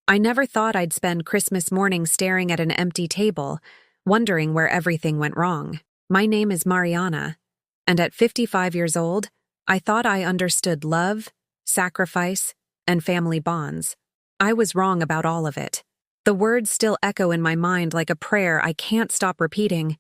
I never thought I'd spend Christmas morning staring at an empty table, wondering where everything went wrong. My name is Mariana, and at 55 years old, I thought I understood love, sacrifice, and family bonds. I was wrong about all of it. The words still echo in my mind like a prayer I can't stop repeating.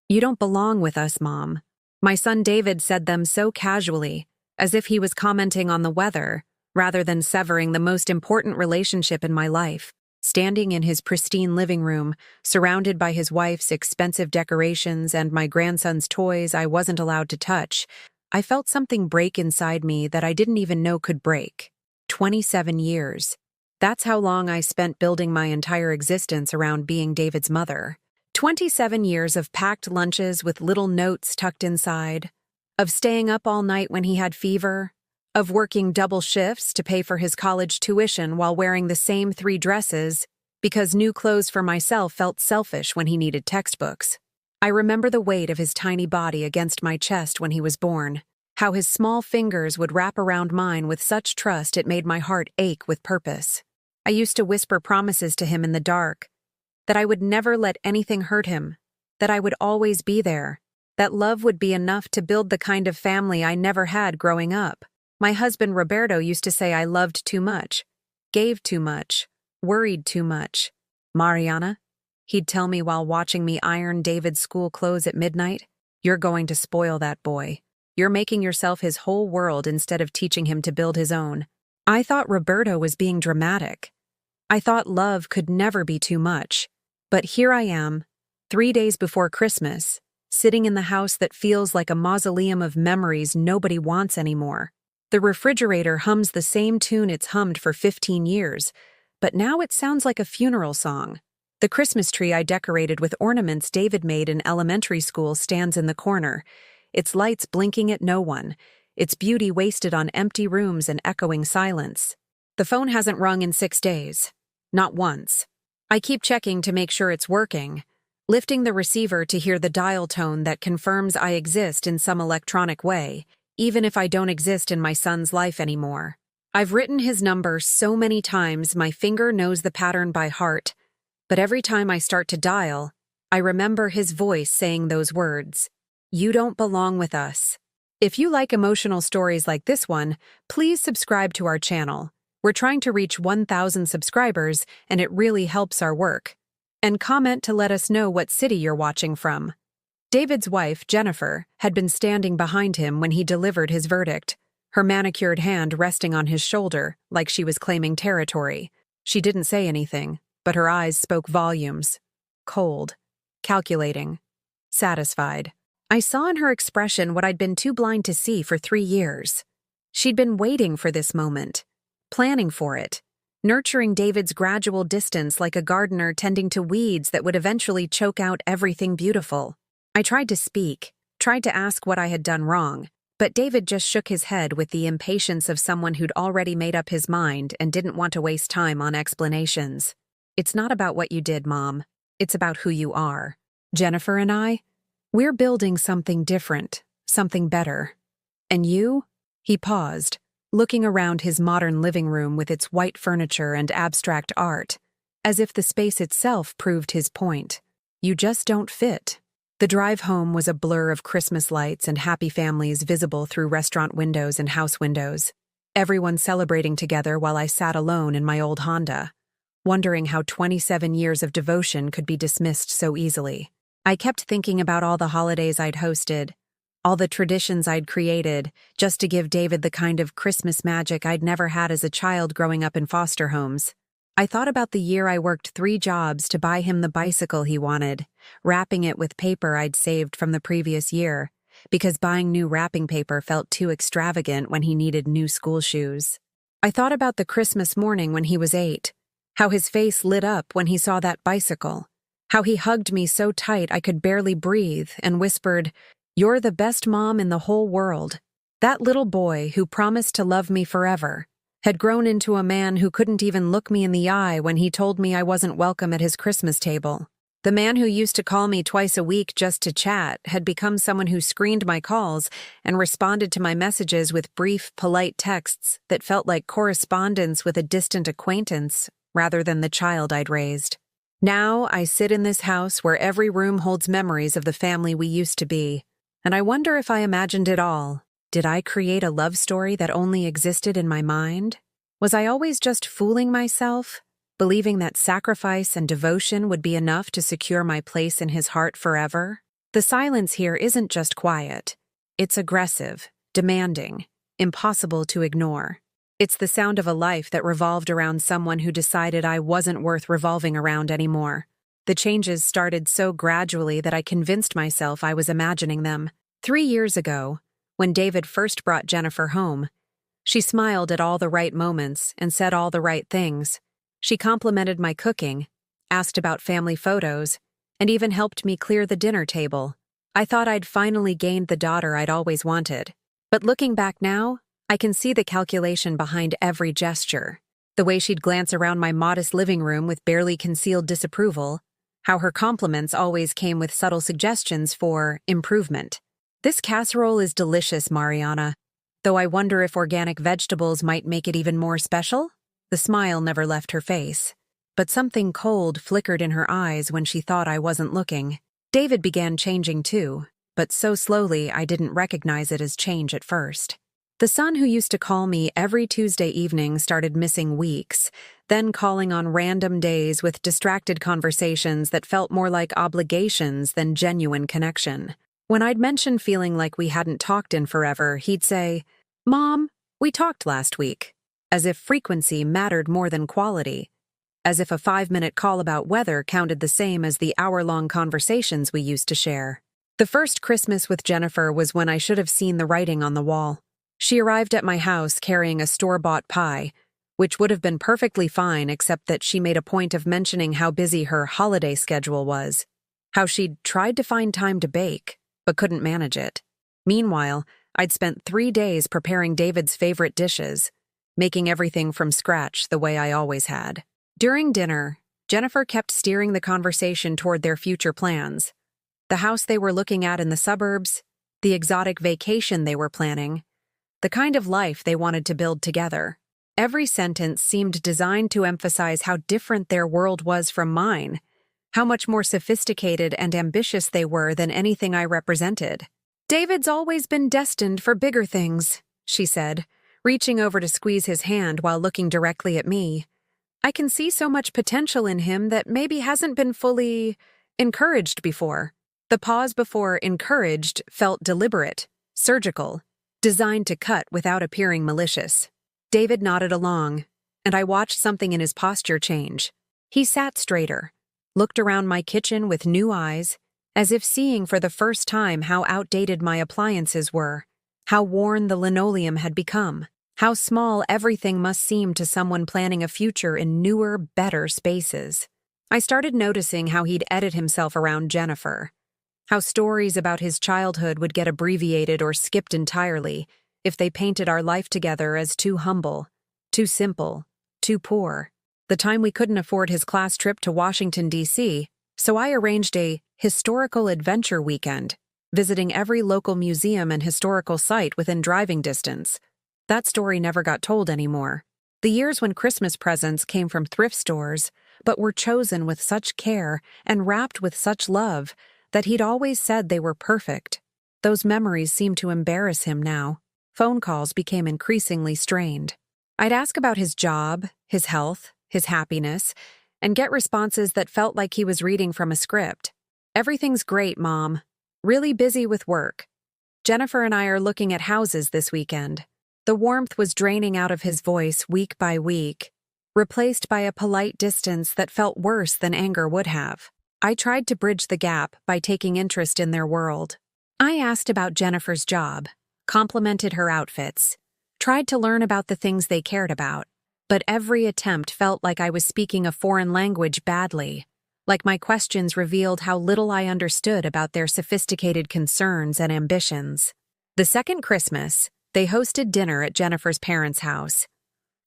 You don't belong with us, Mom. My son David said them so casually, as if he was commenting on the weather, rather than severing the most important relationship in my life. Standing in his pristine living room, surrounded by his wife's expensive decorations and my grandson's toys I wasn't allowed to touch, I felt something break inside me that I didn't even know could break. 27 years. That's how long I spent building my entire existence around being David's mother. 27 years of packed lunches with little notes tucked inside, of staying up all night when he had fever, of working double shifts to pay for his college tuition while wearing the same 3 dresses because new clothes for myself felt selfish when he needed textbooks. I remember the weight of his tiny body against my chest when he was born, how his small fingers would wrap around mine with such trust it made my heart ache with purpose. I used to whisper promises to him in the dark, that I would never let anything hurt him, that I would always be there, that love would be enough to build the kind of family I never had growing up. My husband Roberto used to say I loved too much, gave too much, worried too much. Mariana, he'd tell me while watching me iron David's school clothes at midnight, you're going to spoil that boy. You're making yourself his whole world instead of teaching him to build his own. I thought Roberto was being dramatic. I thought love could never be too much. But here I am, 3 days before Christmas, sitting in the house that feels like a mausoleum of memories nobody wants anymore. The refrigerator hums the same tune it's hummed for 15 years, but now it sounds like a funeral song. The Christmas tree I decorated with ornaments David made in elementary school stands in the corner, its lights blinking at no one, its beauty wasted on empty rooms and echoing silence. The phone hasn't rung in 6 days. Not once. I keep checking to make sure it's working, lifting the receiver to hear the dial tone that confirms I exist in some electronic way, even if I don't exist in my son's life anymore. I've written his number so many times my finger knows the pattern by heart, but every time I start to dial, I remember his voice saying those words. You don't belong with us. If you like emotional stories like this one, please subscribe to our channel. We're trying to reach 1,000 subscribers, and it really helps our work. And comment to let us know what city you're watching from. David's wife, Jennifer, had been standing behind him when he delivered his verdict, her manicured hand resting on his shoulder like she was claiming territory. She didn't say anything, but her eyes spoke volumes. Cold, calculating, satisfied. I saw in her expression what I'd been too blind to see for 3 years. She'd been waiting for this moment, planning for it, nurturing David's gradual distance like a gardener tending to weeds that would eventually choke out everything beautiful. I tried to speak, tried to ask what I had done wrong, but David just shook his head with the impatience of someone who'd already made up his mind and didn't want to waste time on explanations. It's not about what you did, Mom. It's about who you are. Jennifer and I, we're building something different, something better. And you? He paused, looking around his modern living room with its white furniture and abstract art, as if the space itself proved his point. You just don't fit. The drive home was a blur of Christmas lights and happy families visible through restaurant windows and house windows, everyone celebrating together while I sat alone in my old Honda, wondering how 27 years of devotion could be dismissed so easily. I kept thinking about all the holidays I'd hosted, all the traditions I'd created, just to give David the kind of Christmas magic I'd never had as a child growing up in foster homes. I thought about the year I worked 3 jobs to buy him the bicycle he wanted, wrapping it with paper I'd saved from the previous year, because buying new wrapping paper felt too extravagant when he needed new school shoes. I thought about the Christmas morning when he was 8, how his face lit up when he saw that bicycle, how he hugged me so tight I could barely breathe and whispered, "You're the best mom in the whole world." That little boy who promised to love me forever had grown into a man who couldn't even look me in the eye when he told me I wasn't welcome at his Christmas table. The man who used to call me twice a week just to chat had become someone who screened my calls and responded to my messages with brief, polite texts that felt like correspondence with a distant acquaintance rather than the child I'd raised. Now I sit in this house where every room holds memories of the family we used to be, and I wonder if I imagined it all. Did I create a love story that only existed in my mind? Was I always just fooling myself, believing that sacrifice and devotion would be enough to secure my place in his heart forever? The silence here isn't just quiet. It's aggressive, demanding, impossible to ignore. It's the sound of a life that revolved around someone who decided I wasn't worth revolving around anymore. The changes started so gradually that I convinced myself I was imagining them. 3 years ago, when David first brought Jennifer home, she smiled at all the right moments and said all the right things. She complimented my cooking, asked about family photos, and even helped me clear the dinner table. I thought I'd finally gained the daughter I'd always wanted. But looking back now, I can see the calculation behind every gesture. The way she'd glance around my modest living room with barely concealed disapproval, how her compliments always came with subtle suggestions for improvement. This casserole is delicious, Mariana, though I wonder if organic vegetables might make it even more special? The smile never left her face, but something cold flickered in her eyes when she thought I wasn't looking. David began changing too, but so slowly I didn't recognize it as change at first. The son who used to call me every Tuesday evening started missing weeks, then calling on random days with distracted conversations that felt more like obligations than genuine connection. When I'd mention feeling like we hadn't talked in forever, he'd say, "Mom, we talked last week," as if frequency mattered more than quality, as if a 5-minute call about weather counted the same as the hour-long conversations we used to share. The first Christmas with Jennifer was when I should have seen the writing on the wall. She arrived at my house carrying a store-bought pie, which would have been perfectly fine except that she made a point of mentioning how busy her holiday schedule was, how she'd tried to find time to bake, but couldn't manage it. Meanwhile, I'd spent 3 days preparing David's favorite dishes, making everything from scratch the way I always had. During dinner, Jennifer kept steering the conversation toward their future plans. The house they were looking at in the suburbs, the exotic vacation they were planning, the kind of life they wanted to build together. Every sentence seemed designed to emphasize how different their world was from mine, how much more sophisticated and ambitious they were than anything I represented. "David's always been destined for bigger things," she said, reaching over to squeeze his hand while looking directly at me. "I can see so much potential in him that maybe hasn't been fully encouraged before." The pause before encouraged felt deliberate, surgical, designed to cut without appearing malicious. David nodded along, and I watched something in his posture change. He sat straighter, looked around my kitchen with new eyes, as if seeing for the first time how outdated my appliances were, how worn the linoleum had become, how small everything must seem to someone planning a future in newer, better spaces. I started noticing how he'd edit himself around Jennifer, how stories about his childhood would get abbreviated or skipped entirely if they painted our life together as too humble, too simple, too poor. The time we couldn't afford his class trip to Washington, D.C., so I arranged a historical adventure weekend, visiting every local museum and historical site within driving distance. That story never got told anymore. The years when Christmas presents came from thrift stores, but were chosen with such care and wrapped with such love that he'd always said they were perfect. Those memories seemed to embarrass him now. Phone calls became increasingly strained. I'd ask about his job, his health, his happiness, and get responses that felt like he was reading from a script. "Everything's great, Mom. Really busy with work. Jennifer and I are looking at houses this weekend." The warmth was draining out of his voice week by week, replaced by a polite distance that felt worse than anger would have. I tried to bridge the gap by taking interest in their world. I asked about Jennifer's job, complimented her outfits, tried to learn about the things they cared about, but every attempt felt like I was speaking a foreign language badly, like my questions revealed how little I understood about their sophisticated concerns and ambitions. The second Christmas, they hosted dinner at Jennifer's parents' house.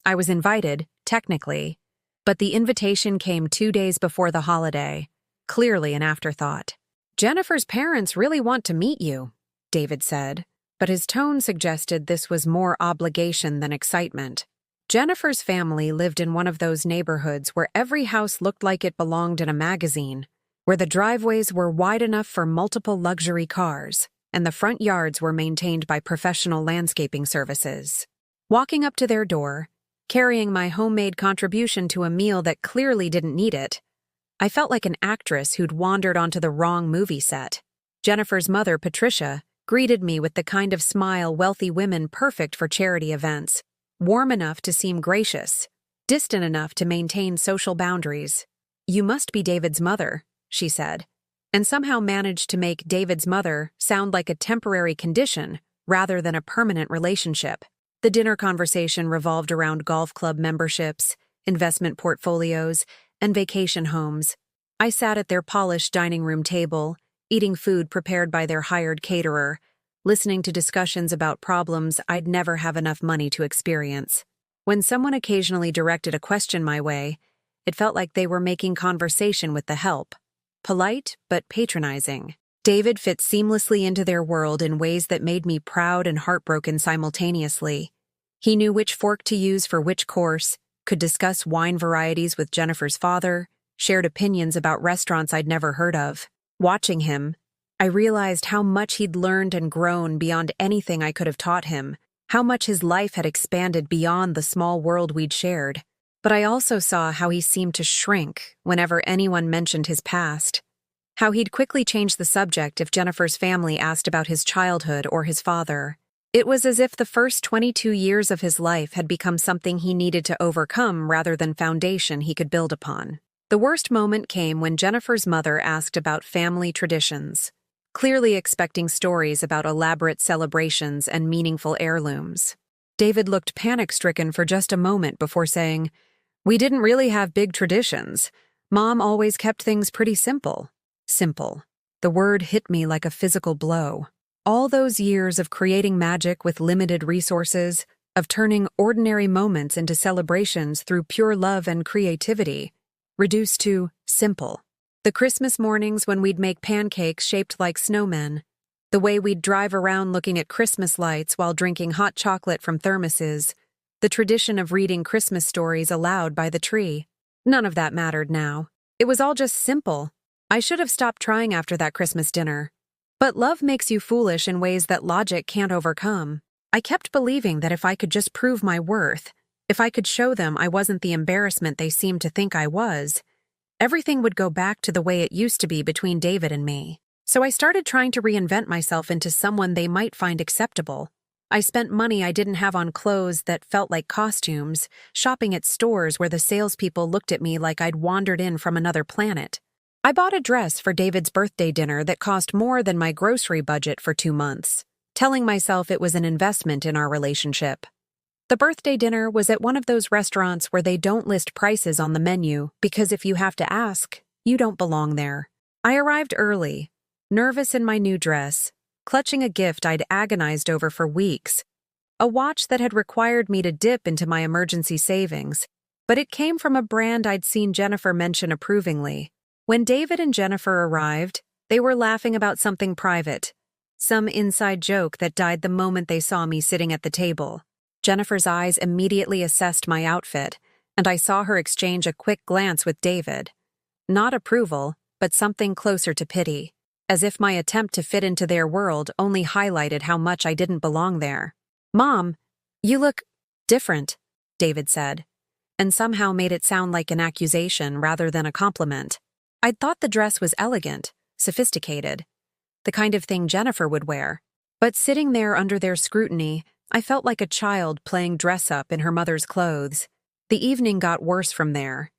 I was invited, technically, but the invitation came 2 days before the holiday, clearly an afterthought. "Jennifer's parents really want to meet you," David said, but his tone suggested this was more obligation than excitement. Jennifer's family lived in one of those neighborhoods where every house looked like it belonged in a magazine, where the driveways were wide enough for multiple luxury cars, and the front yards were maintained by professional landscaping services. Walking up to their door, carrying my homemade contribution to a meal that clearly didn't need it, I felt like an actress who'd wandered onto the wrong movie set. Jennifer's mother, Patricia, greeted me with the kind of smile wealthy women perfect for charity events, warm enough to seem gracious, distant enough to maintain social boundaries. "You must be David's mother," she said, and somehow managed to make David's mother sound like a temporary condition rather than a permanent relationship. The dinner conversation revolved around golf club memberships, investment portfolios, and vacation homes. I sat at their polished dining room table, eating food prepared by their hired caterer, listening to discussions about problems I'd never have enough money to experience. When someone occasionally directed a question my way, it felt like they were making conversation with the help. Polite, but patronizing. David fit seamlessly into their world in ways that made me proud and heartbroken simultaneously. He knew which fork to use for which course, could discuss wine varieties with Jennifer's father, shared opinions about restaurants I'd never heard of. Watching him, I realized how much he'd learned and grown beyond anything I could have taught him, how much his life had expanded beyond the small world we'd shared. But I also saw how he seemed to shrink whenever anyone mentioned his past, how he'd quickly change the subject if Jennifer's family asked about his childhood or his father. It was as if the first 22 years of his life had become something he needed to overcome rather than foundation he could build upon. The worst moment came when Jennifer's mother asked about family traditions, clearly expecting stories about elaborate celebrations and meaningful heirlooms. David looked panic-stricken for just a moment before saying, "We didn't really have big traditions. Mom always kept things pretty simple." Simple. The word hit me like a physical blow. All those years of creating magic with limited resources, of turning ordinary moments into celebrations through pure love and creativity, reduced to simple. The Christmas mornings when we'd make pancakes shaped like snowmen, the way we'd drive around looking at Christmas lights while drinking hot chocolate from thermoses, the tradition of reading Christmas stories aloud by the tree. None of that mattered now. It was all just simple. I should have stopped trying after that Christmas dinner. But love makes you foolish in ways that logic can't overcome. I kept believing that if I could just prove my worth, if I could show them I wasn't the embarrassment they seemed to think I was, everything would go back to the way it used to be between David and me. So I started trying to reinvent myself into someone they might find acceptable. I spent money I didn't have on clothes that felt like costumes, shopping at stores where the salespeople looked at me like I'd wandered in from another planet. I bought a dress for David's birthday dinner that cost more than my grocery budget for 2 months, telling myself it was an investment in our relationship. The birthday dinner was at one of those restaurants where they don't list prices on the menu because if you have to ask, you don't belong there. I arrived early, nervous in my new dress, clutching a gift I'd agonized over for weeks, a watch that had required me to dip into my emergency savings, but it came from a brand I'd seen Jennifer mention approvingly. When David and Jennifer arrived, they were laughing about something private, some inside joke that died the moment they saw me sitting at the table. Jennifer's eyes immediately assessed my outfit, and I saw her exchange a quick glance with David. Not approval, but something closer to pity, as if my attempt to fit into their world only highlighted how much I didn't belong there. "Mom, you look different," David said, and somehow made it sound like an accusation rather than a compliment. I'd thought the dress was elegant, sophisticated, the kind of thing Jennifer would wear. But sitting there under their scrutiny, I felt like a child playing dress-up in her mother's clothes. The evening got worse from there.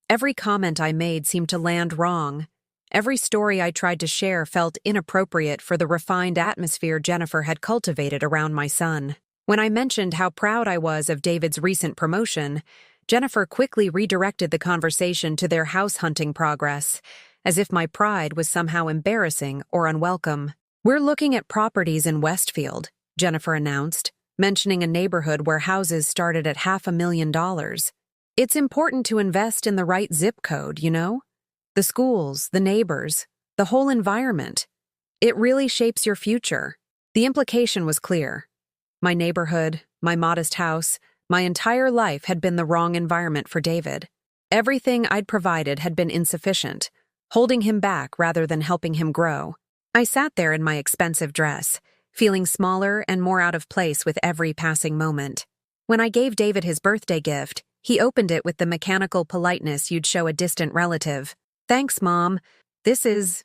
Every comment I made seemed to land wrong. Every story I tried to share felt inappropriate for the refined atmosphere Jennifer had cultivated around my son. When I mentioned how proud I was of David's recent promotion, Jennifer quickly redirected the conversation to their house hunting progress, as if my pride was somehow embarrassing or unwelcome. "We're looking at properties in Westfield," Jennifer announced, mentioning a neighborhood where houses started at $500,000. "It's important to invest in the right zip code, you know? The schools, the neighbors, the whole environment. It really shapes your future." The implication was clear. My neighborhood, my modest house, My entire life had been the wrong environment for David. Everything I'd provided had been insufficient, holding him back rather than helping him grow. I sat there in my expensive dress, feeling smaller and more out of place with every passing moment. When I gave David his birthday gift, he opened it with the mechanical politeness you'd show a distant relative. "Thanks, Mom. This is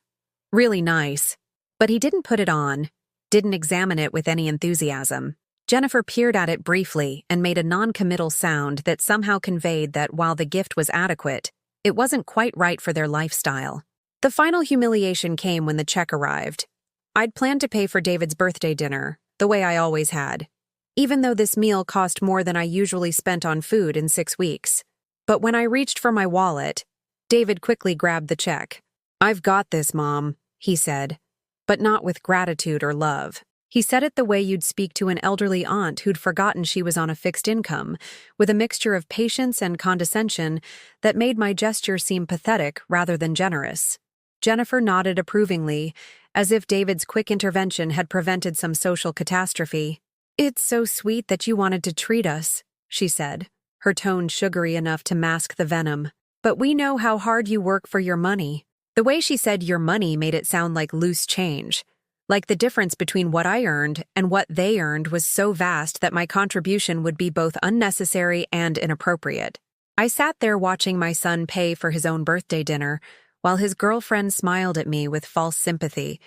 really nice." But he didn't put it on, didn't examine it with any enthusiasm. Jennifer peered at it briefly and made a non-committal sound that somehow conveyed that while the gift was adequate, it wasn't quite right for their lifestyle. The final humiliation came when the check arrived. I'd planned to pay for David's birthday dinner, the way I always had, even though this meal cost more than I usually spent on food in 6 weeks. But when I reached for my wallet, David quickly grabbed the check. "I've got this, Mom," he said, but not with gratitude or love. He said it the way you'd speak to an elderly aunt who'd forgotten she was on a fixed income, with a mixture of patience and condescension that made my gesture seem pathetic rather than generous. Jennifer nodded approvingly, as if David's quick intervention had prevented some social catastrophe. "It's so sweet that you wanted to treat us," she said, her tone sugary enough to mask the venom. "But we know how hard you work for your money." The way she said "your money" made it sound like loose change. Like the difference between what I earned and what they earned was so vast that my contribution would be both unnecessary and inappropriate. I sat there watching my son pay for his own birthday dinner, while his girlfriend smiled at me with false sympathy,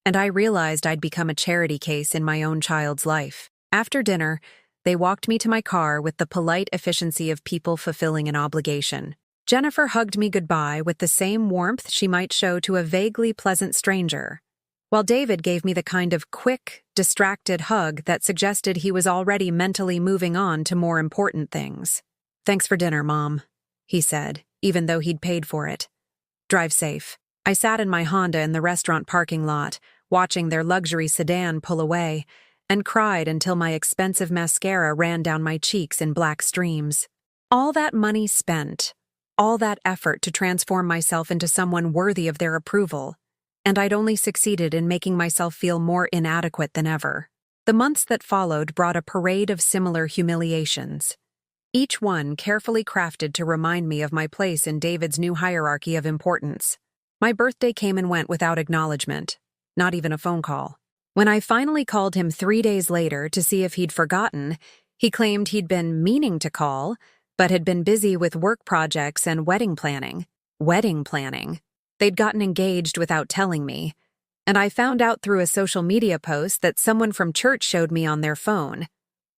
and I realized I'd become a charity case in my own child's life. After dinner, they walked me to my car with the polite efficiency of people fulfilling an obligation. Jennifer hugged me goodbye with the same warmth she might show to a vaguely pleasant stranger, while David gave me the kind of quick, distracted hug that suggested he was already mentally moving on to more important things. "Thanks for dinner, Mom," he said, even though he'd paid for it. "Drive safe." I sat in my Honda in the restaurant parking lot, watching their luxury sedan pull away, and cried until my expensive mascara ran down my cheeks in black streams. All that money spent, all that effort to transform myself into someone worthy of their approval, and I'd only succeeded in making myself feel more inadequate than ever. The months that followed brought a parade of similar humiliations, each one carefully crafted to remind me of my place in David's new hierarchy of importance. My birthday came and went without acknowledgement, not even a phone call. When I finally called him 3 days later to see if he'd forgotten, he claimed he'd been meaning to call, but had been busy with work projects and wedding planning. Wedding planning. They'd gotten engaged without telling me, and I found out through a social media post that someone from church showed me on their phone.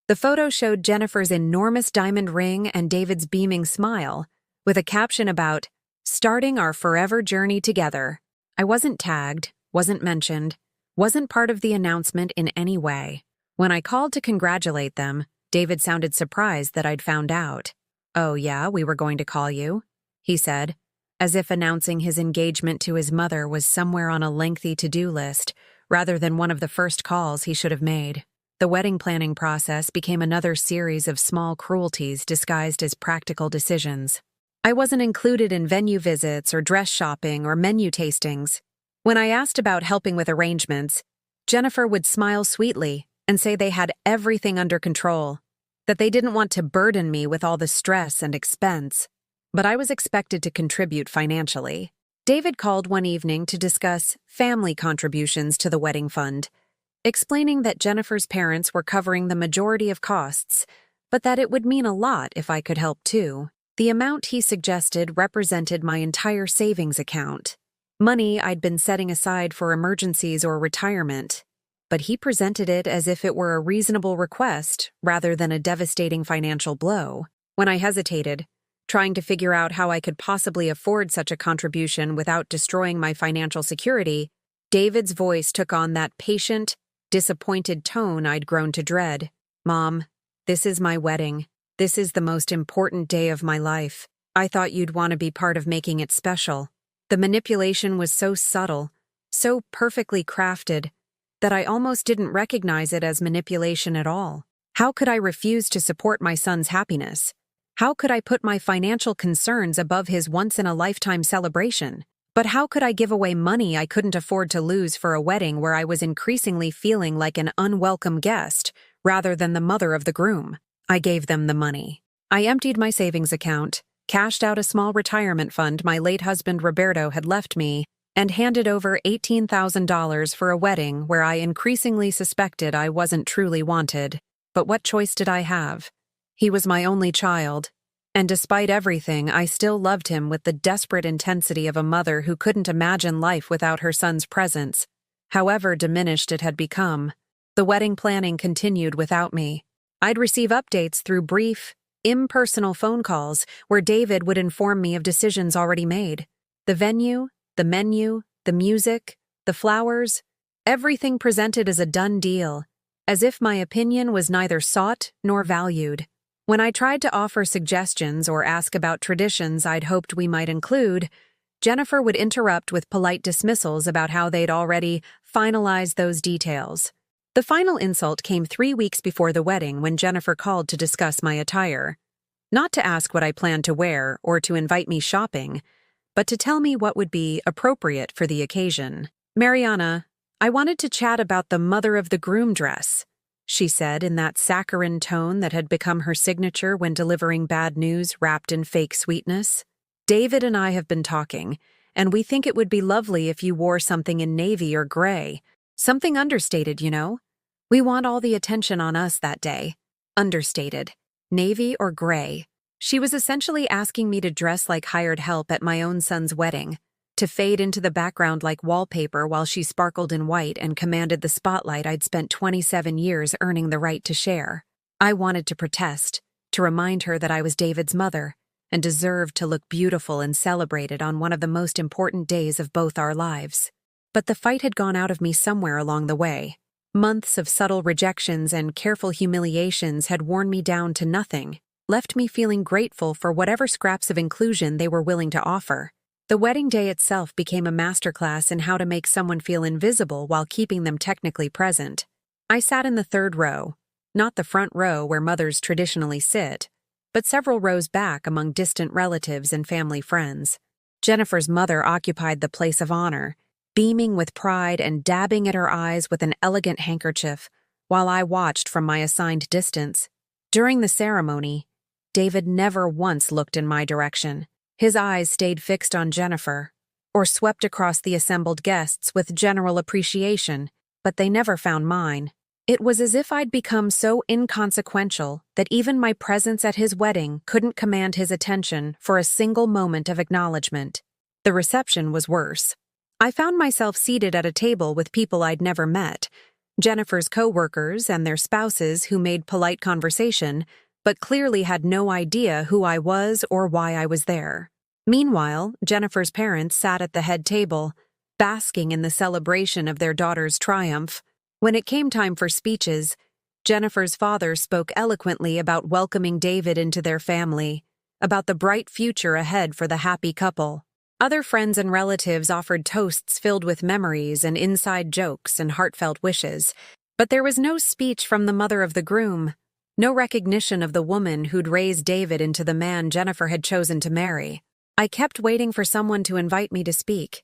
The photo showed Jennifer's enormous diamond ring and David's beaming smile, with a caption about, "Starting our forever journey together." I wasn't tagged, wasn't mentioned, wasn't part of the announcement in any way. When I called to congratulate them, David sounded surprised that I'd found out. "Oh yeah, we were going to call you," he said, as if announcing his engagement to his mother was somewhere on a lengthy to-do list, rather than one of the first calls he should have made. The wedding planning process became another series of small cruelties disguised as practical decisions. I wasn't included in venue visits or dress shopping or menu tastings. When I asked about helping with arrangements, Jennifer would smile sweetly and say they had everything under control, that they didn't want to burden me with all the stress and expense. But I was expected to contribute financially. David called one evening to discuss family contributions to the wedding fund, explaining that Jennifer's parents were covering the majority of costs, but that it would mean a lot if I could help too. The amount he suggested represented my entire savings account, money I'd been setting aside for emergencies or retirement, but he presented it as if it were a reasonable request rather than a devastating financial blow. When I hesitated, trying to figure out how I could possibly afford such a contribution without destroying my financial security, David's voice took on that patient, disappointed tone I'd grown to dread. "Mom, this is my wedding. This is the most important day of my life. I thought you'd want to be part of making it special." The manipulation was so subtle, so perfectly crafted, that I almost didn't recognize it as manipulation at all. How could I refuse to support my son's happiness? How could I put my financial concerns above his once-in-a-lifetime celebration? But how could I give away money I couldn't afford to lose for a wedding where I was increasingly feeling like an unwelcome guest rather than the mother of the groom? I gave them the money. I emptied my savings account, cashed out a small retirement fund my late husband Roberto had left me, and handed over $18,000 for a wedding where I increasingly suspected I wasn't truly wanted. But what choice did I have? He was my only child, and despite everything, I still loved him with the desperate intensity of a mother who couldn't imagine life without her son's presence, however diminished it had become. The wedding planning continued without me. I'd receive updates through brief, impersonal phone calls where David would inform me of decisions already made. The venue, the menu, the music, the flowers, everything presented as a done deal, as if my opinion was neither sought nor valued. When I tried to offer suggestions or ask about traditions I'd hoped we might include, Jennifer would interrupt with polite dismissals about how they'd already finalized those details. The final insult came 3 weeks before the wedding when Jennifer called to discuss my attire. Not to ask what I planned to wear or to invite me shopping, but to tell me what would be appropriate for the occasion. "Mariana, I wanted to chat about the mother of the groom dress," she said in that saccharine tone that had become her signature when delivering bad news wrapped in fake sweetness. "David and I have been talking, and we think it would be lovely if you wore something in navy or gray. Something understated, you know? We want all the attention on us that day." Understated. Navy or gray. She was essentially asking me to dress like hired help at my own son's wedding, to fade into the background like wallpaper while she sparkled in white and commanded the spotlight I'd spent 27 years earning the right to share. I wanted to protest, to remind her that I was David's mother, and deserved to look beautiful and celebrated on one of the most important days of both our lives. But the fight had gone out of me somewhere along the way. Months of subtle rejections and careful humiliations had worn me down to nothing, left me feeling grateful for whatever scraps of inclusion they were willing to offer. The wedding day itself became a masterclass in how to make someone feel invisible while keeping them technically present. I sat in the third row, not the front row where mothers traditionally sit, but several rows back among distant relatives and family friends. Jennifer's mother occupied the place of honor, beaming with pride and dabbing at her eyes with an elegant handkerchief, while I watched from my assigned distance. During the ceremony, David never once looked in my direction. His eyes stayed fixed on Jennifer, or swept across the assembled guests with general appreciation, but they never found mine. It was as if I'd become so inconsequential that even my presence at his wedding couldn't command his attention for a single moment of acknowledgement. The reception was worse. I found myself seated at a table with people I'd never met, Jennifer's co-workers and their spouses who made polite conversation, but clearly had no idea who I was or why I was there. Meanwhile, Jennifer's parents sat at the head table, basking in the celebration of their daughter's triumph. When it came time for speeches, Jennifer's father spoke eloquently about welcoming David into their family, about the bright future ahead for the happy couple. Other friends and relatives offered toasts filled with memories and inside jokes and heartfelt wishes, but there was no speech from the mother of the groom, no recognition of the woman who'd raised David into the man Jennifer had chosen to marry. I kept waiting for someone to invite me to speak,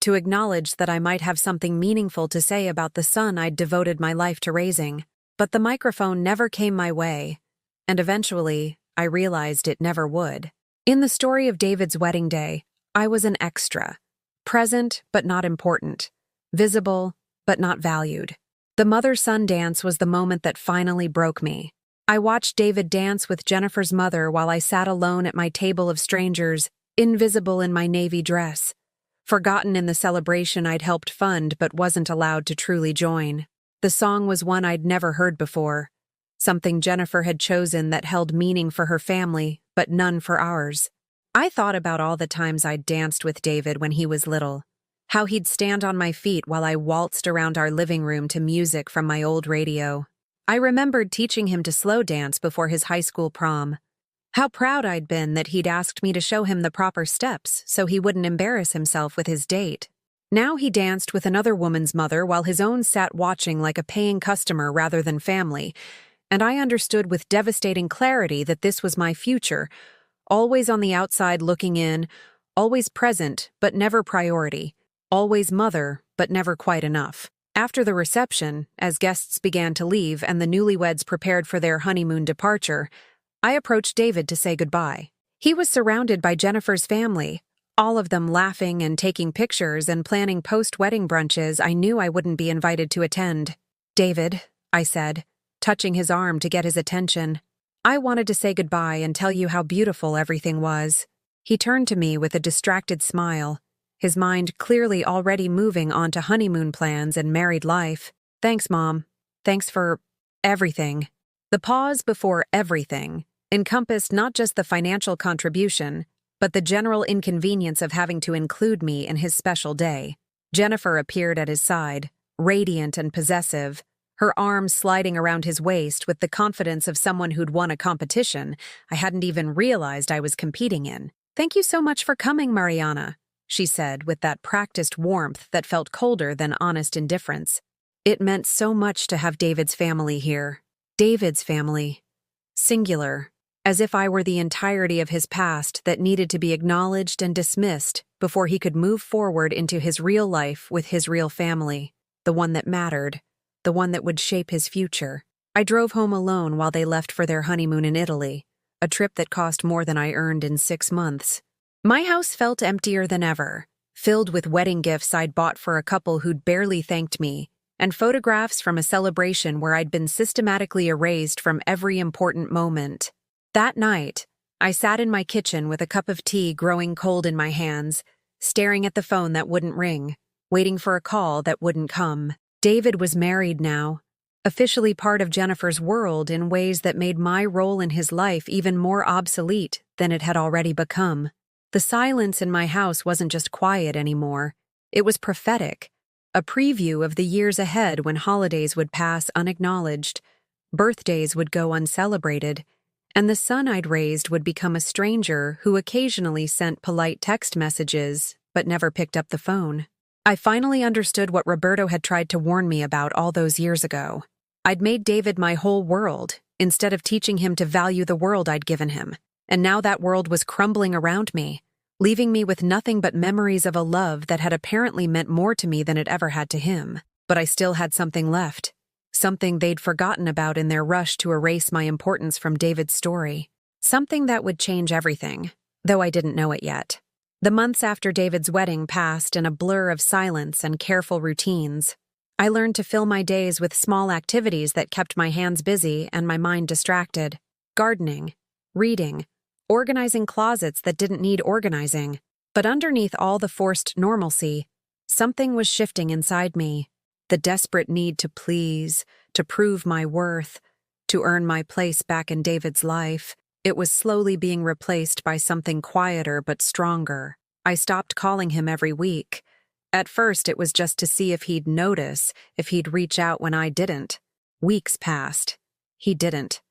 to acknowledge that I might have something meaningful to say about the son I'd devoted my life to raising. But the microphone never came my way, and eventually, I realized it never would. In the story of David's wedding day, I was an extra, present but not important, visible but not valued. The mother-son dance was the moment that finally broke me. I watched David dance with Jennifer's mother while I sat alone at my table of strangers, invisible in my navy dress, forgotten in the celebration I'd helped fund but wasn't allowed to truly join. The song was one I'd never heard before, something Jennifer had chosen that held meaning for her family but none for ours. I thought about all the times I'd danced with David when he was little, how he'd stand on my feet while I waltzed around our living room to music from my old radio. I remembered teaching him to slow dance before his high school prom. How proud I'd been that he'd asked me to show him the proper steps so he wouldn't embarrass himself with his date. Now he danced with another woman's mother while his own sat watching like a paying customer rather than family, and I understood with devastating clarity that this was my future, always on the outside looking in, always present but never priority, always mother but never quite enough. After the reception, as guests began to leave and the newlyweds prepared for their honeymoon departure, I approached David to say goodbye. He was surrounded by Jennifer's family, all of them laughing and taking pictures and planning post-wedding brunches I knew I wouldn't be invited to attend. "David," I said, touching his arm to get his attention, "I wanted to say goodbye and tell you how beautiful everything was." He turned to me with a distracted smile, his mind clearly already moving on to honeymoon plans and married life. "Thanks, Mom. Thanks for everything." The pause before everything encompassed not just the financial contribution, but the general inconvenience of having to include me in his special day. Jennifer appeared at his side, radiant and possessive, her arms sliding around his waist with the confidence of someone who'd won a competition I hadn't even realized I was competing in. "Thank you so much for coming, Mariana," she said with that practiced warmth that felt colder than honest indifference. It meant so much to have David's family here. David's family. Singular. As if I were the entirety of his past that needed to be acknowledged and dismissed before he could move forward into his real life with his real family, the one that mattered, the one that would shape his future. I drove home alone while they left for their honeymoon in Italy, a trip that cost more than I earned in 6 months. My house felt emptier than ever, filled with wedding gifts I'd bought for a couple who'd barely thanked me, and photographs from a celebration where I'd been systematically erased from every important moment. That night, I sat in my kitchen with a cup of tea growing cold in my hands, staring at the phone that wouldn't ring, waiting for a call that wouldn't come. David was married now, officially part of Jennifer's world in ways that made my role in his life even more obsolete than it had already become. The silence in my house wasn't just quiet anymore. It was prophetic, a preview of the years ahead when holidays would pass unacknowledged, birthdays would go uncelebrated, and the son I'd raised would become a stranger who occasionally sent polite text messages but never picked up the phone. I finally understood what Roberto had tried to warn me about all those years ago. I'd made David my whole world, instead of teaching him to value the world I'd given him, and now that world was crumbling around me, leaving me with nothing but memories of a love that had apparently meant more to me than it ever had to him. But I still had something left. Something they'd forgotten about in their rush to erase my importance from David's story. Something that would change everything, though I didn't know it yet. The months after David's wedding passed in a blur of silence and careful routines. I learned to fill my days with small activities that kept my hands busy and my mind distracted. Gardening, reading, organizing closets that didn't need organizing. But underneath all the forced normalcy, something was shifting inside me. The desperate need to please, to prove my worth, to earn my place back in David's life. It was slowly being replaced by something quieter but stronger. I stopped calling him every week. At first, it was just to see if he'd notice, if he'd reach out when I didn't. Weeks passed. He didn't.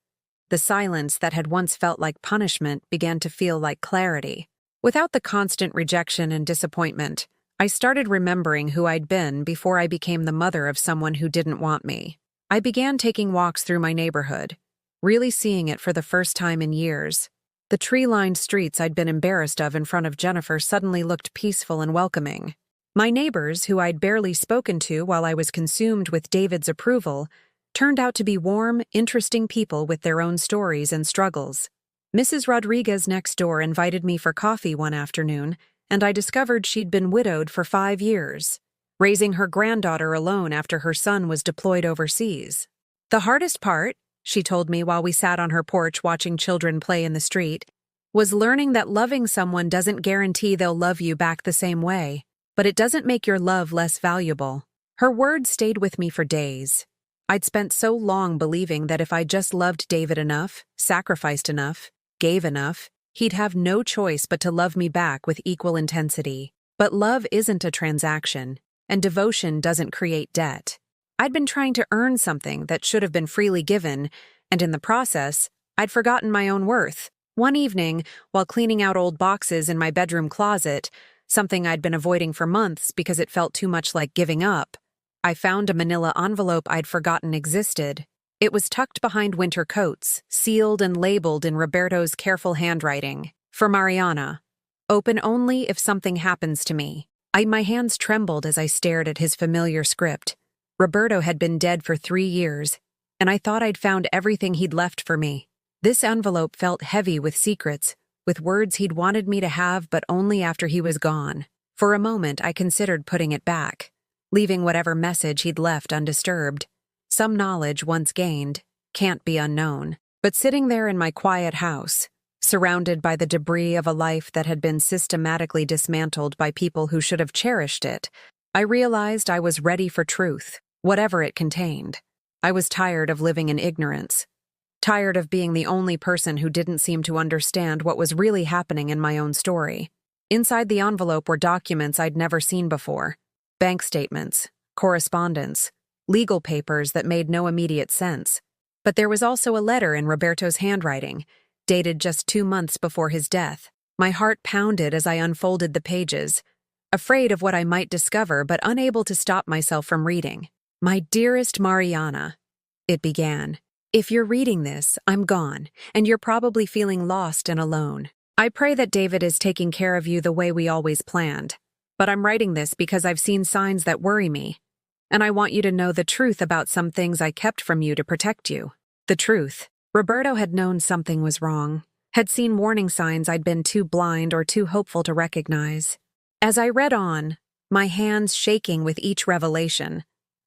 The silence that had once felt like punishment began to feel like clarity. Without the constant rejection and disappointment, I started remembering who I'd been before I became the mother of someone who didn't want me. I began taking walks through my neighborhood, really seeing it for the first time in years. The tree-lined streets I'd been embarrassed of in front of Jennifer suddenly looked peaceful and welcoming. My neighbors, who I'd barely spoken to while I was consumed with David's approval, turned out to be warm, interesting people with their own stories and struggles. Mrs. Rodriguez next door invited me for coffee one afternoon, and I discovered she'd been widowed for 5 years, raising her granddaughter alone after her son was deployed overseas. The hardest part, she told me while we sat on her porch watching children play in the street, was learning that loving someone doesn't guarantee they'll love you back the same way, but it doesn't make your love less valuable. Her words stayed with me for days. I'd spent so long believing that if I just loved David enough, sacrificed enough, gave enough, he'd have no choice but to love me back with equal intensity. But love isn't a transaction, and devotion doesn't create debt. I'd been trying to earn something that should have been freely given, and in the process, I'd forgotten my own worth. One evening, while cleaning out old boxes in my bedroom closet, something I'd been avoiding for months because it felt too much like giving up, I found a manila envelope I'd forgotten existed. It was tucked behind winter coats, sealed and labeled in Roberto's careful handwriting. For Mariana. Open only if something happens to me. My hands trembled as I stared at his familiar script. Roberto had been dead for 3 years, and I thought I'd found everything he'd left for me. This envelope felt heavy with secrets, with words he'd wanted me to have but only after he was gone. For a moment, I considered putting it back, leaving whatever message he'd left undisturbed. Some knowledge, once gained, can't be unknown. But sitting there in my quiet house, surrounded by the debris of a life that had been systematically dismantled by people who should have cherished it, I realized I was ready for truth, whatever it contained. I was tired of living in ignorance, tired of being the only person who didn't seem to understand what was really happening in my own story. Inside the envelope were documents I'd never seen before: bank statements, correspondence, legal papers that made no immediate sense. But there was also a letter in Roberto's handwriting, dated just 2 months before his death. My heart pounded as I unfolded the pages, afraid of what I might discover but unable to stop myself from reading. "My dearest Mariana," it began. "If you're reading this, I'm gone, and you're probably feeling lost and alone. I pray that David is taking care of you the way we always planned. But I'm writing this because I've seen signs that worry me, and I want you to know the truth about some things I kept from you to protect you." The truth. Roberto had known something was wrong, had seen warning signs I'd been too blind or too hopeful to recognize. As I read on, my hands shaking with each revelation,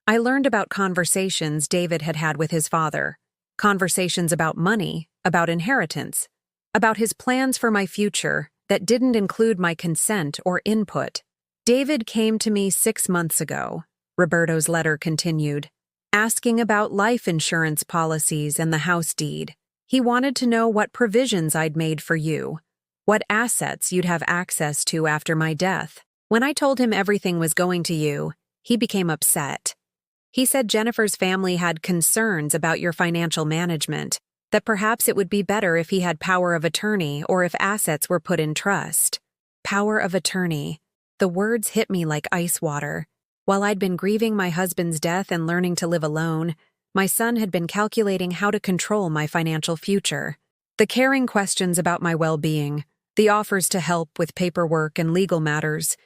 I learned about conversations David had had with his father, conversations about money, about inheritance, about his plans for my future that didn't include my consent or input. "David came to me 6 months ago," Roberto's letter continued, "asking about life insurance policies and the house deed. He wanted to know what provisions I'd made for you, what assets you'd have access to after my death. When I told him everything was going to you, he became upset. He said Jennifer's family had concerns about your financial management, that perhaps it would be better if he had power of attorney or if assets were put in trust." Power of attorney. The words hit me like ice water. While I'd been grieving my husband's death and learning to live alone, my son had been calculating how to control my financial future. The caring questions about my well-being, the offers to help with paperwork and legal matters,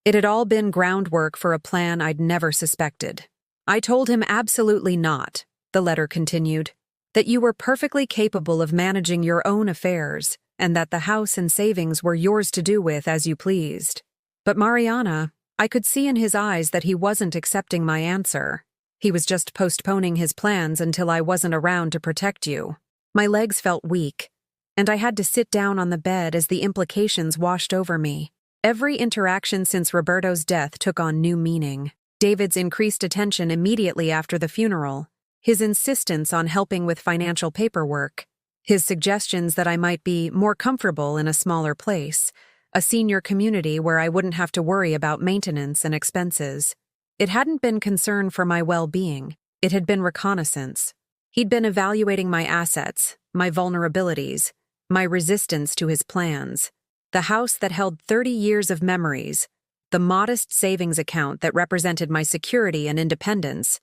it had all been groundwork for a plan I'd never suspected. "I told him absolutely not," the letter continued, "that you were perfectly capable of managing your own affairs and that the house and savings were yours to do with as you pleased. But Mariana, I could see in his eyes that he wasn't accepting my answer. He was just postponing his plans until I wasn't around to protect you." My legs felt weak, and I had to sit down on the bed as the implications washed over me. Every interaction since Roberto's death took on new meaning. David's increased attention immediately after the funeral, his insistence on helping with financial paperwork, his suggestions that I might be more comfortable in a smaller place, a senior community where I wouldn't have to worry about maintenance and expenses. It hadn't been concern for my well-being, it had been reconnaissance. He'd been evaluating my assets, my vulnerabilities, my resistance to his plans. The house that held 30 years of memories, the modest savings account that represented my security and independence.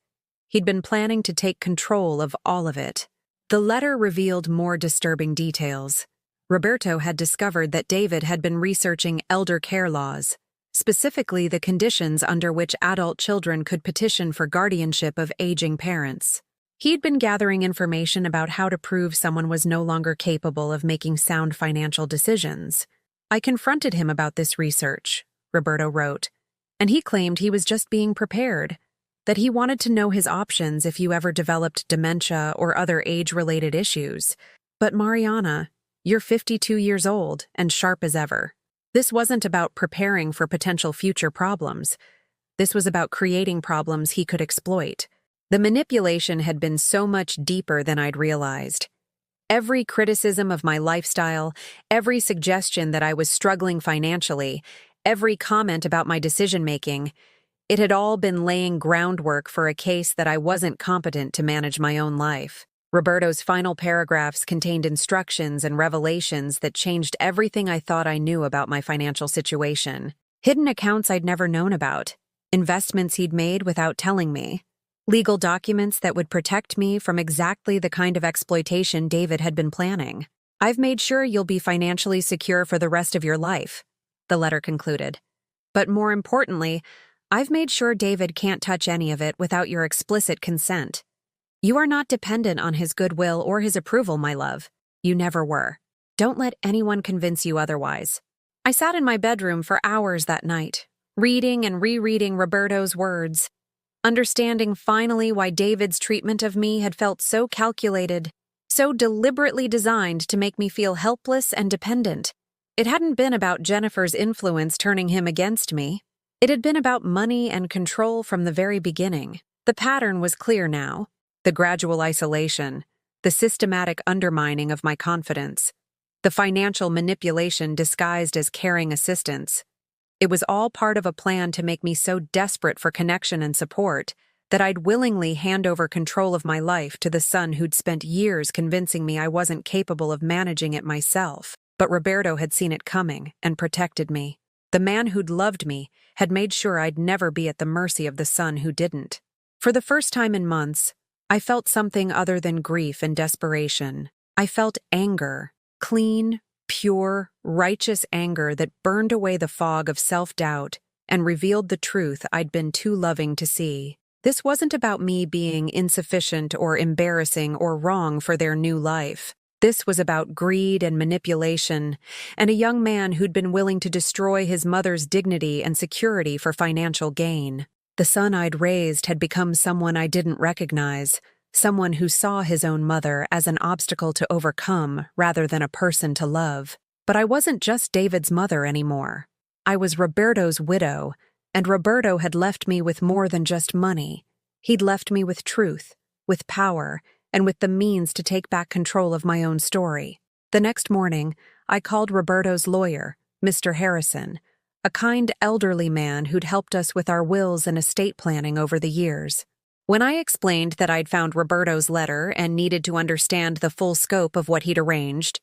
He'd been planning to take control of all of it. The letter revealed more disturbing details. Roberto had discovered that David had been researching elder care laws, specifically the conditions under which adult children could petition for guardianship of aging parents. He'd been gathering information about how to prove someone was no longer capable of making sound financial decisions. "I confronted him about this research," Roberto wrote, "and he claimed he was just being prepared, that he wanted to know his options if you ever developed dementia or other age-related issues. But Mariana, you're 52 years old and sharp as ever. This wasn't about preparing for potential future problems. This was about creating problems he could exploit." The manipulation had been so much deeper than I'd realized. Every criticism of my lifestyle, every suggestion that I was struggling financially, every comment about my decision-making, it had all been laying groundwork for a case that I wasn't competent to manage my own life. Roberto's final paragraphs contained instructions and revelations that changed everything I thought I knew about my financial situation. Hidden accounts I'd never known about, investments he'd made without telling me, legal documents that would protect me from exactly the kind of exploitation David had been planning. "I've made sure you'll be financially secure for the rest of your life," the letter concluded. "But more importantly, I've made sure David can't touch any of it without your explicit consent. You are not dependent on his goodwill or his approval, my love. You never were. Don't let anyone convince you otherwise. I sat in my bedroom for hours that night, reading and rereading Roberto's words, understanding finally why David's treatment of me had felt so calculated, so deliberately designed to make me feel helpless and dependent. It hadn't been about Jennifer's influence turning him against me. It had been about money and control from the very beginning. The pattern was clear now. The gradual isolation, the systematic undermining of my confidence, the financial manipulation disguised as caring assistance. It was all part of a plan to make me so desperate for connection and support that I'd willingly hand over control of my life to the son who'd spent years convincing me I wasn't capable of managing it myself. But Roberto had seen it coming and protected me. The man who'd loved me had made sure I'd never be at the mercy of the son who didn't. For the first time in months, I felt something other than grief and desperation. I felt anger, clean, pure, righteous anger that burned away the fog of self-doubt and revealed the truth I'd been too loving to see. This wasn't about me being insufficient or embarrassing or wrong for their new life. This was about greed and manipulation, and a young man who'd been willing to destroy his mother's dignity and security for financial gain. The son I'd raised had become someone I didn't recognize, someone who saw his own mother as an obstacle to overcome rather than a person to love. But I wasn't just David's mother anymore. I was Roberto's widow, and Roberto had left me with more than just money. He'd left me with truth, with power, and with the means to take back control of my own story. The next morning, I called Roberto's lawyer, Mr. Harrison, a kind elderly man who'd helped us with our wills and estate planning over the years. When I explained that I'd found Roberto's letter and needed to understand the full scope of what he'd arranged,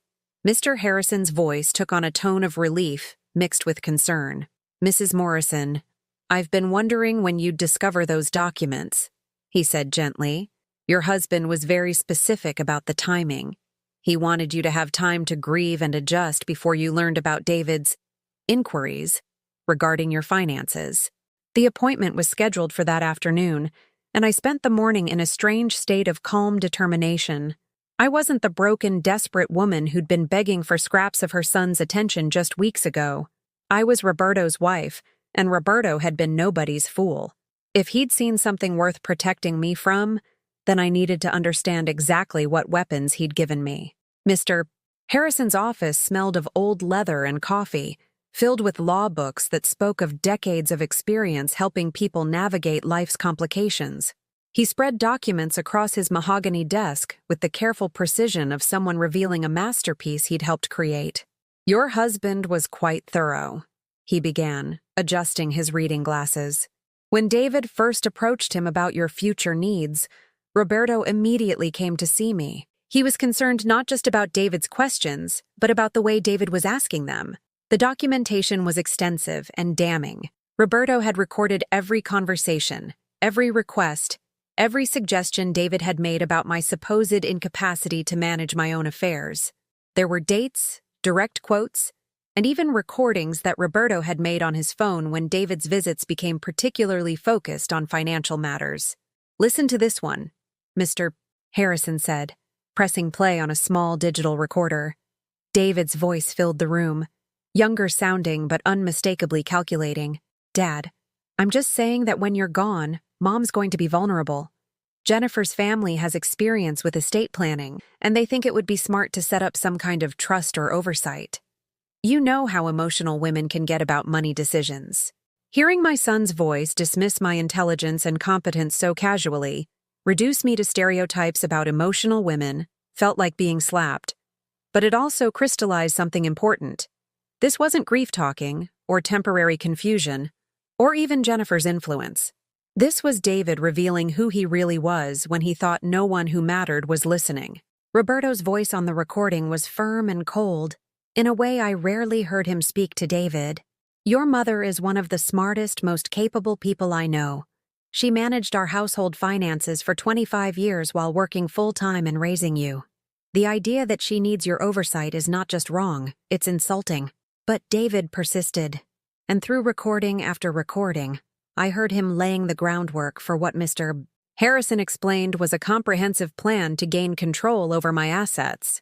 Mr. Harrison's voice took on a tone of relief mixed with concern. "Mrs. Morrison, I've been wondering when you'd discover those documents," he said gently. "Your husband was very specific about the timing. He wanted you to have time to grieve and adjust before you learned about David's inquiries regarding your finances." The appointment was scheduled for that afternoon, and I spent the morning in a strange state of calm determination. I wasn't the broken, desperate woman who'd been begging for scraps of her son's attention just weeks ago. I was Roberto's wife, and Roberto had been nobody's fool. If he'd seen something worth protecting me from, then I needed to understand exactly what weapons he'd given me. Mr. Harrison's office smelled of old leather and coffee, filled with law books that spoke of decades of experience helping people navigate life's complications. He spread documents across his mahogany desk with the careful precision of someone revealing a masterpiece he'd helped create. "Your husband was quite thorough," he began, adjusting his reading glasses. "When David first approached him about your future needs, Roberto immediately came to see me. He was concerned not just about David's questions, but about the way David was asking them. The documentation was extensive and damning. Roberto had recorded every conversation, every request, every suggestion David had made about my supposed incapacity to manage my own affairs. There were dates, direct quotes, and even recordings that Roberto had made on his phone when David's visits became particularly focused on financial matters. "Listen to this one," Mr. Harrison said, pressing play on a small digital recorder. David's voice filled the room, younger sounding but unmistakably calculating. "Dad, I'm just saying that when you're gone, Mom's going to be vulnerable. Jennifer's family has experience with estate planning, and they think it would be smart to set up some kind of trust or oversight. You know how emotional women can get about money decisions." Hearing my son's voice dismiss my intelligence and competence so casually, reduce me to stereotypes about emotional women, felt like being slapped. But it also crystallized something important. This wasn't grief-talking, or temporary confusion, or even Jennifer's influence. This was David revealing who he really was when he thought no one who mattered was listening. Roberto's voice on the recording was firm and cold, in a way I rarely heard him speak to David. "Your mother is one of the smartest, most capable people I know. She managed our household finances for 25 years while working full-time and raising you. The idea that she needs your oversight is not just wrong, it's insulting." But David persisted, and through recording after recording, I heard him laying the groundwork for what Mr. Harrison explained was a comprehensive plan to gain control over my assets.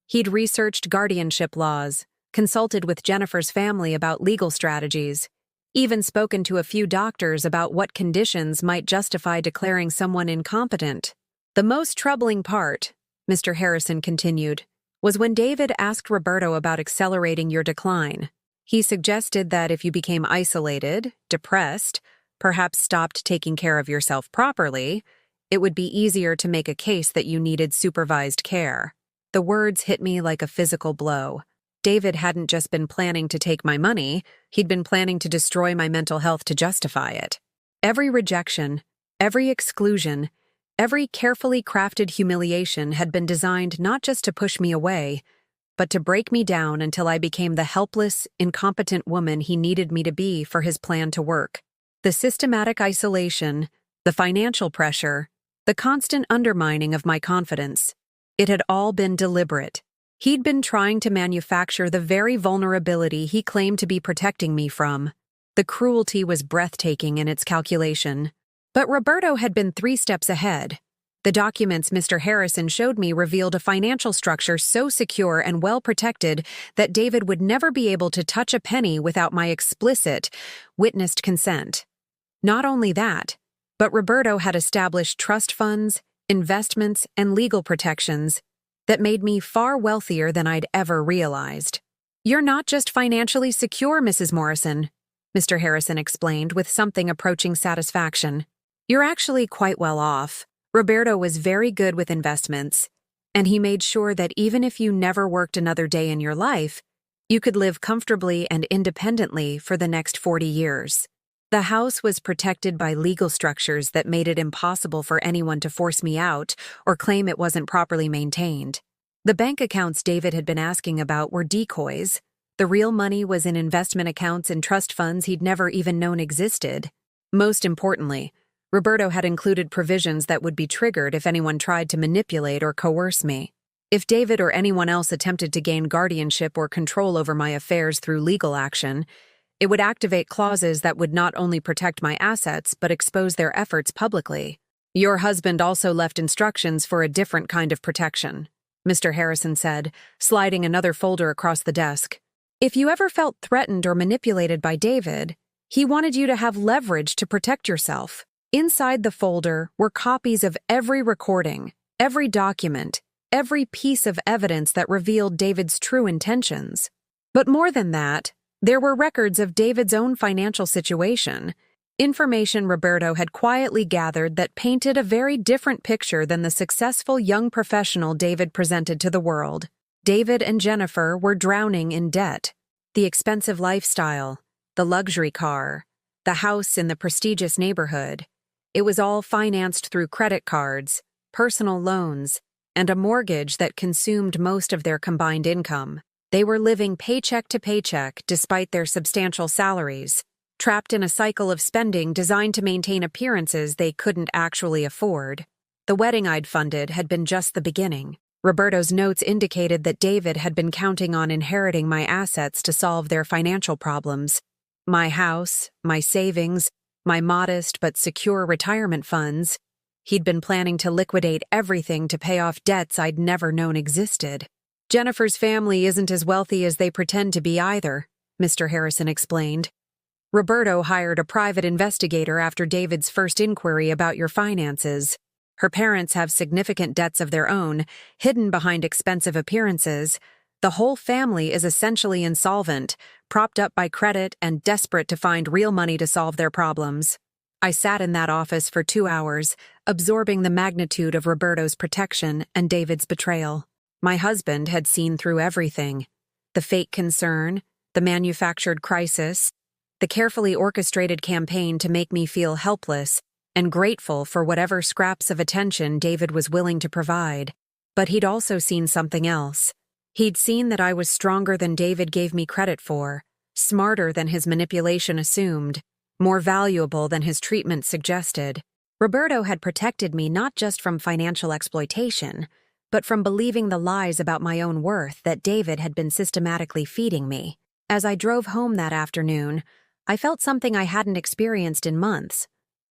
He'd researched guardianship laws, consulted with Jennifer's family about legal strategies, even spoken to a few doctors about what conditions might justify declaring someone incompetent. The most troubling part, Mr. Harrison continued, was when David asked Roberto about accelerating your decline. He suggested that if you became isolated, depressed, perhaps stopped taking care of yourself properly, it would be easier to make a case that you needed supervised care. The words hit me like a physical blow. David hadn't just been planning to take my money, he'd been planning to destroy my mental health to justify it. Every rejection, every exclusion, every carefully crafted humiliation had been designed not just to push me away, but to break me down until I became the helpless, incompetent woman he needed me to be for his plan to work. The systematic isolation, the financial pressure, the constant undermining of my confidence. It had all been deliberate. He'd been trying to manufacture the very vulnerability he claimed to be protecting me from. The cruelty was breathtaking in its calculation. But Roberto had been 3 steps ahead. The documents Mr. Harrison showed me revealed a financial structure so secure and well protected that David would never be able to touch a penny without my explicit, witnessed consent. Not only that, but Roberto had established trust funds, investments, and legal protections that made me far wealthier than I'd ever realized. "You're not just financially secure, Mrs. Morrison," Mr. Harrison explained with something approaching satisfaction. "You're actually quite well off. Roberto was very good with investments, and he made sure that even if you never worked another day in your life, you could live comfortably and independently for the next 40 years. The house was protected by legal structures that made it impossible for anyone to force me out or claim it wasn't properly maintained. The bank accounts David had been asking about were decoys. The real money was in investment accounts and trust funds he'd never even known existed. Most importantly, Roberto had included provisions that would be triggered if anyone tried to manipulate or coerce me. If David or anyone else attempted to gain guardianship or control over my affairs through legal action, it would activate clauses that would not only protect my assets but expose their efforts publicly. "Your husband also left instructions for a different kind of protection," Mr. Harrison said, sliding another folder across the desk. "If you ever felt threatened or manipulated by David, he wanted you to have leverage to protect yourself." Inside the folder were copies of every recording, every document, every piece of evidence that revealed David's true intentions. But more than that, there were records of David's own financial situation, information Roberto had quietly gathered that painted a very different picture than the successful young professional David presented to the world. David and Jennifer were drowning in debt. The expensive lifestyle, the luxury car, the house in the prestigious neighborhood. It was all financed through credit cards, personal loans, and a mortgage that consumed most of their combined income. They were living paycheck to paycheck despite their substantial salaries, trapped in a cycle of spending designed to maintain appearances they couldn't actually afford. The wedding I'd funded had been just the beginning. Roberto's notes indicated that David had been counting on inheriting my assets to solve their financial problems. My house, my savings, my modest but secure retirement funds. He'd been planning to liquidate everything to pay off debts I'd never known existed. "Jennifer's family isn't as wealthy as they pretend to be either," Mr. Harrison explained. "Roberto hired a private investigator after David's first inquiry about your finances. Her parents have significant debts of their own, hidden behind expensive appearances. The whole family is essentially insolvent, propped up by credit and desperate to find real money to solve their problems." I sat in that office for 2 hours, absorbing the magnitude of Roberto's protection and David's betrayal. My husband had seen through everything. The fake concern, the manufactured crisis, the carefully orchestrated campaign to make me feel helpless and grateful for whatever scraps of attention David was willing to provide. But he'd also seen something else. He'd seen that I was stronger than David gave me credit for, smarter than his manipulation assumed, more valuable than his treatment suggested. Roberto had protected me not just from financial exploitation, but from believing the lies about my own worth that David had been systematically feeding me. As I drove home that afternoon, I felt something I hadn't experienced in months.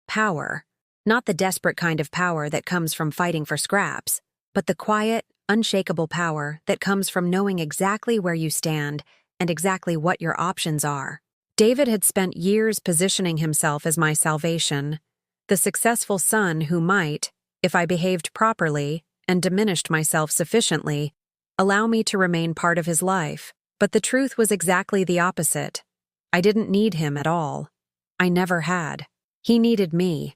Power. Not the desperate kind of power that comes from fighting for scraps, but the quiet, unshakable power that comes from knowing exactly where you stand and exactly what your options are. David had spent years positioning himself as my salvation, the successful son who might, if I behaved properly and diminished myself sufficiently, allow me to remain part of his life. But the truth was exactly the opposite. I didn't need him at all. I never had. He needed me.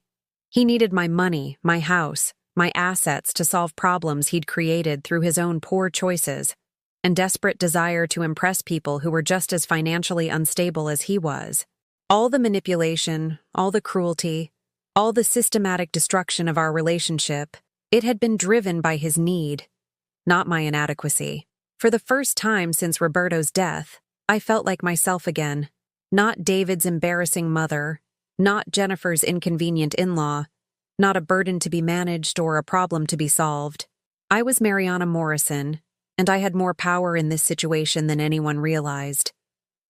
He needed my money, my house, my assets to solve problems he'd created through his own poor choices and desperate desire to impress people who were just as financially unstable as he was. All the manipulation, all the cruelty, all the systematic destruction of our relationship, it had been driven by his need, not my inadequacy. For the first time since Roberto's death, I felt like myself again. Not David's embarrassing mother, not Jennifer's inconvenient in-law, not a burden to be managed or a problem to be solved. I was Mariana Morrison, and I had more power in this situation than anyone realized.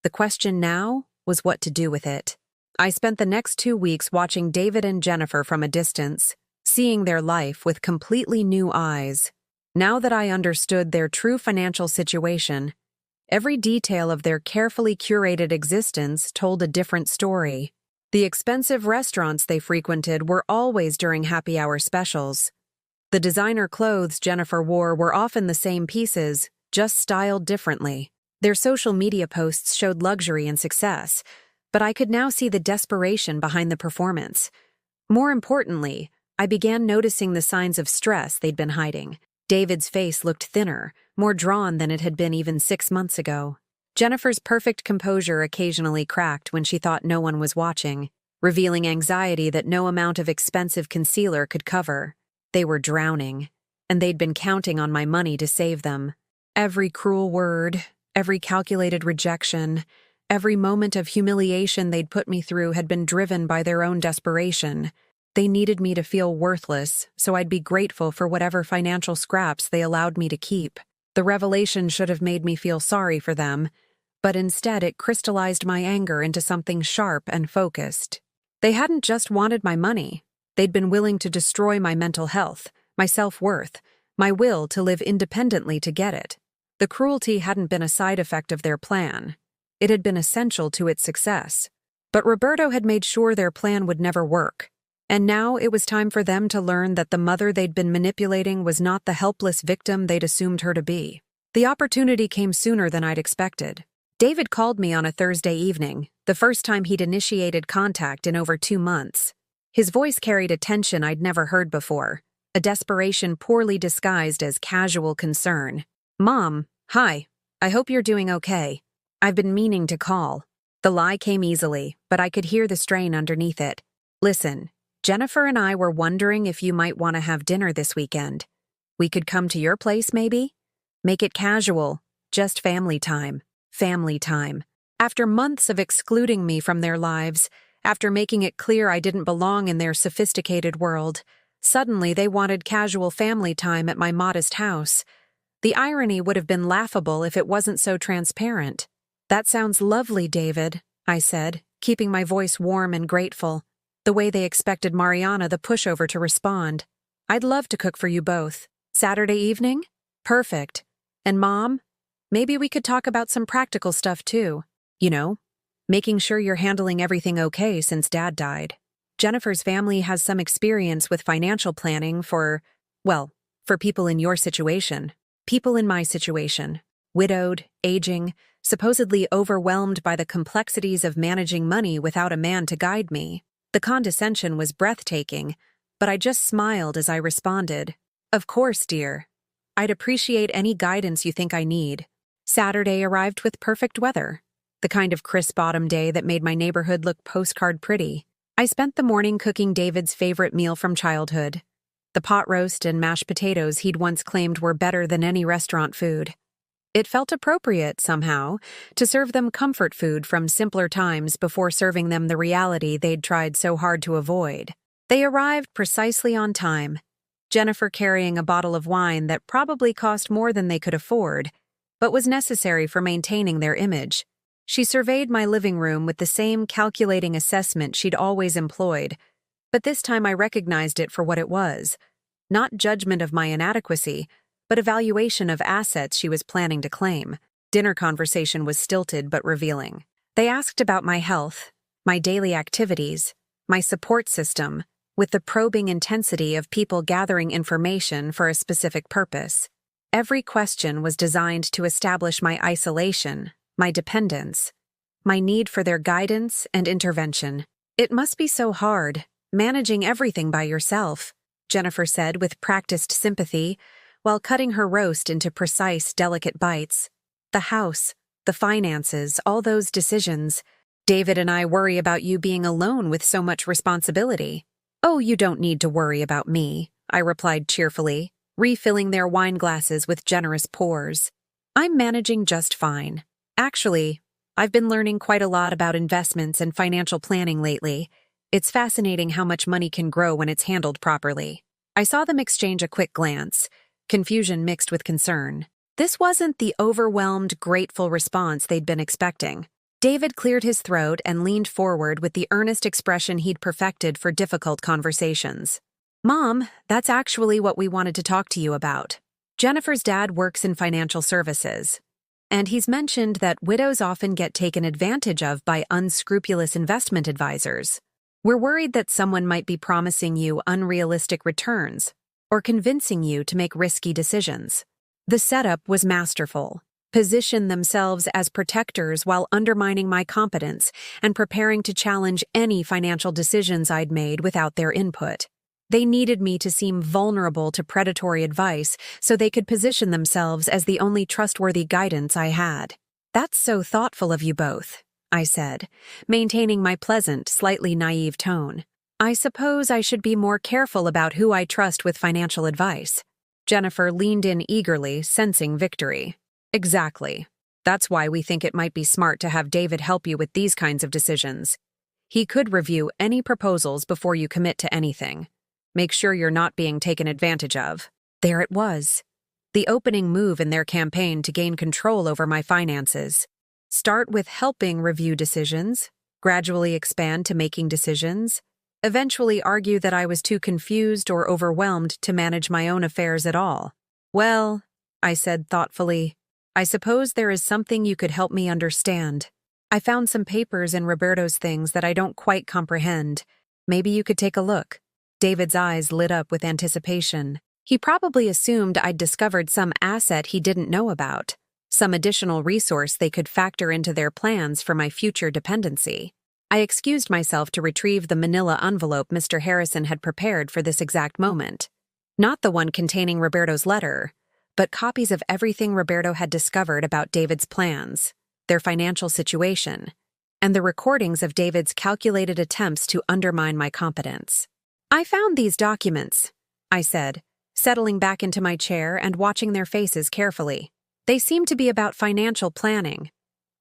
The question now was what to do with it. I spent the next 2 weeks watching David and Jennifer from a distance, seeing their life with completely new eyes. Now that I understood their true financial situation, every detail of their carefully curated existence told a different story. The expensive restaurants they frequented were always during happy hour specials. The designer clothes Jennifer wore were often the same pieces, just styled differently. Their social media posts showed luxury and success, but I could now see the desperation behind the performance. More importantly, I began noticing the signs of stress they'd been hiding. David's face looked thinner, more drawn than it had been even 6 months ago. Jennifer's perfect composure occasionally cracked when she thought no one was watching, revealing anxiety that no amount of expensive concealer could cover. They were drowning, and they'd been counting on my money to save them. Every cruel word, every calculated rejection, every moment of humiliation they'd put me through had been driven by their own desperation. They needed me to feel worthless, so I'd be grateful for whatever financial scraps they allowed me to keep. The revelation should have made me feel sorry for them, but instead it crystallized my anger into something sharp and focused. They hadn't just wanted my money. They'd been willing to destroy my mental health, my self-worth, my will to live independently to get it. The cruelty hadn't been a side effect of their plan. It had been essential to its success. But Roberto had made sure their plan would never work. And now it was time for them to learn that the mother they'd been manipulating was not the helpless victim they'd assumed her to be. The opportunity came sooner than I'd expected. David called me on a Thursday evening, the first time he'd initiated contact in over 2 months. His voice carried a tension I'd never heard before, a desperation poorly disguised as casual concern. "Mom, hi. I hope you're doing okay. I've been meaning to call." The lie came easily, but I could hear the strain underneath it. "Listen, Jennifer and I were wondering if you might want to have dinner this weekend. We could come to your place, maybe? Make it casual, just family time. Family time." After months of excluding me from their lives, after making it clear I didn't belong in their sophisticated world, suddenly they wanted casual family time at my modest house. The irony would have been laughable if it wasn't so transparent. "That sounds lovely, David," I said, keeping my voice warm and grateful, the way they expected Mariana the pushover to respond. "I'd love to cook for you both. Saturday evening? Perfect. And Mom, maybe we could talk about some practical stuff too. You know, making sure you're handling everything okay since Dad died. Jennifer's family has some experience with financial planning for people in your situation. People in my situation. Widowed, aging, supposedly overwhelmed by the complexities of managing money without a man to guide me." The condescension was breathtaking, but I just smiled as I responded, "Of course, dear. I'd appreciate any guidance you think I need." Saturday arrived with perfect weather, the kind of crisp autumn day that made my neighborhood look postcard pretty. I spent the morning cooking David's favorite meal from childhood, the pot roast and mashed potatoes he'd once claimed were better than any restaurant food. It felt appropriate, somehow, to serve them comfort food from simpler times before serving them the reality they'd tried so hard to avoid. They arrived precisely on time, Jennifer carrying a bottle of wine that probably cost more than they could afford, but was necessary for maintaining their image. She surveyed my living room with the same calculating assessment she'd always employed, but this time I recognized it for what it was. Not judgment of my inadequacy, but evaluation of assets she was planning to claim. Dinner conversation was stilted but revealing. They asked about my health, my daily activities, my support system, with the probing intensity of people gathering information for a specific purpose. Every question was designed to establish my isolation, my dependence, my need for their guidance and intervention. "It must be so hard, managing everything by yourself," Jennifer said with practiced sympathy, while cutting her roast into precise, delicate bites. "The house, the finances, all those decisions. David and I worry about you being alone with so much responsibility." "Oh, you don't need to worry about me," I replied cheerfully, refilling their wine glasses with generous pours. "I'm managing just fine. Actually, I've been learning quite a lot about investments and financial planning lately. It's fascinating how much money can grow when it's handled properly." I saw them exchange a quick glance, confusion mixed with concern. This wasn't the overwhelmed, grateful response they'd been expecting. David cleared his throat and leaned forward with the earnest expression he'd perfected for difficult conversations. "Mom, that's actually what we wanted to talk to you about. Jennifer's dad works in financial services, and he's mentioned that widows often get taken advantage of by unscrupulous investment advisors. We're worried that someone might be promising you unrealistic returns or convincing you to make risky decisions." The setup was masterful. Position themselves as protectors while undermining my competence and preparing to challenge any financial decisions I'd made without their input. They needed me to seem vulnerable to predatory advice so they could position themselves as the only trustworthy guidance I had. "That's so thoughtful of you both," I said, maintaining my pleasant, slightly naive tone. "I suppose I should be more careful about who I trust with financial advice." Jennifer leaned in eagerly, sensing victory. "Exactly. That's why we think it might be smart to have David help you with these kinds of decisions. He could review any proposals before you commit to anything. Make sure you're not being taken advantage of." There it was. The opening move in their campaign to gain control over my finances. Start with helping review decisions, gradually expand to making decisions, eventually argue that I was too confused or overwhelmed to manage my own affairs at all. "Well," I said thoughtfully, "I suppose there is something you could help me understand. I found some papers in Roberto's things that I don't quite comprehend. Maybe you could take a look." David's eyes lit up with anticipation. He probably assumed I'd discovered some asset he didn't know about, some additional resource they could factor into their plans for my future dependency. I excused myself to retrieve the manila envelope Mr. Harrison had prepared for this exact moment. Not the one containing Roberto's letter, but copies of everything Roberto had discovered about David's plans, their financial situation, and the recordings of David's calculated attempts to undermine my competence. "I found these documents," I said, settling back into my chair and watching their faces carefully. "They seem to be about financial planning,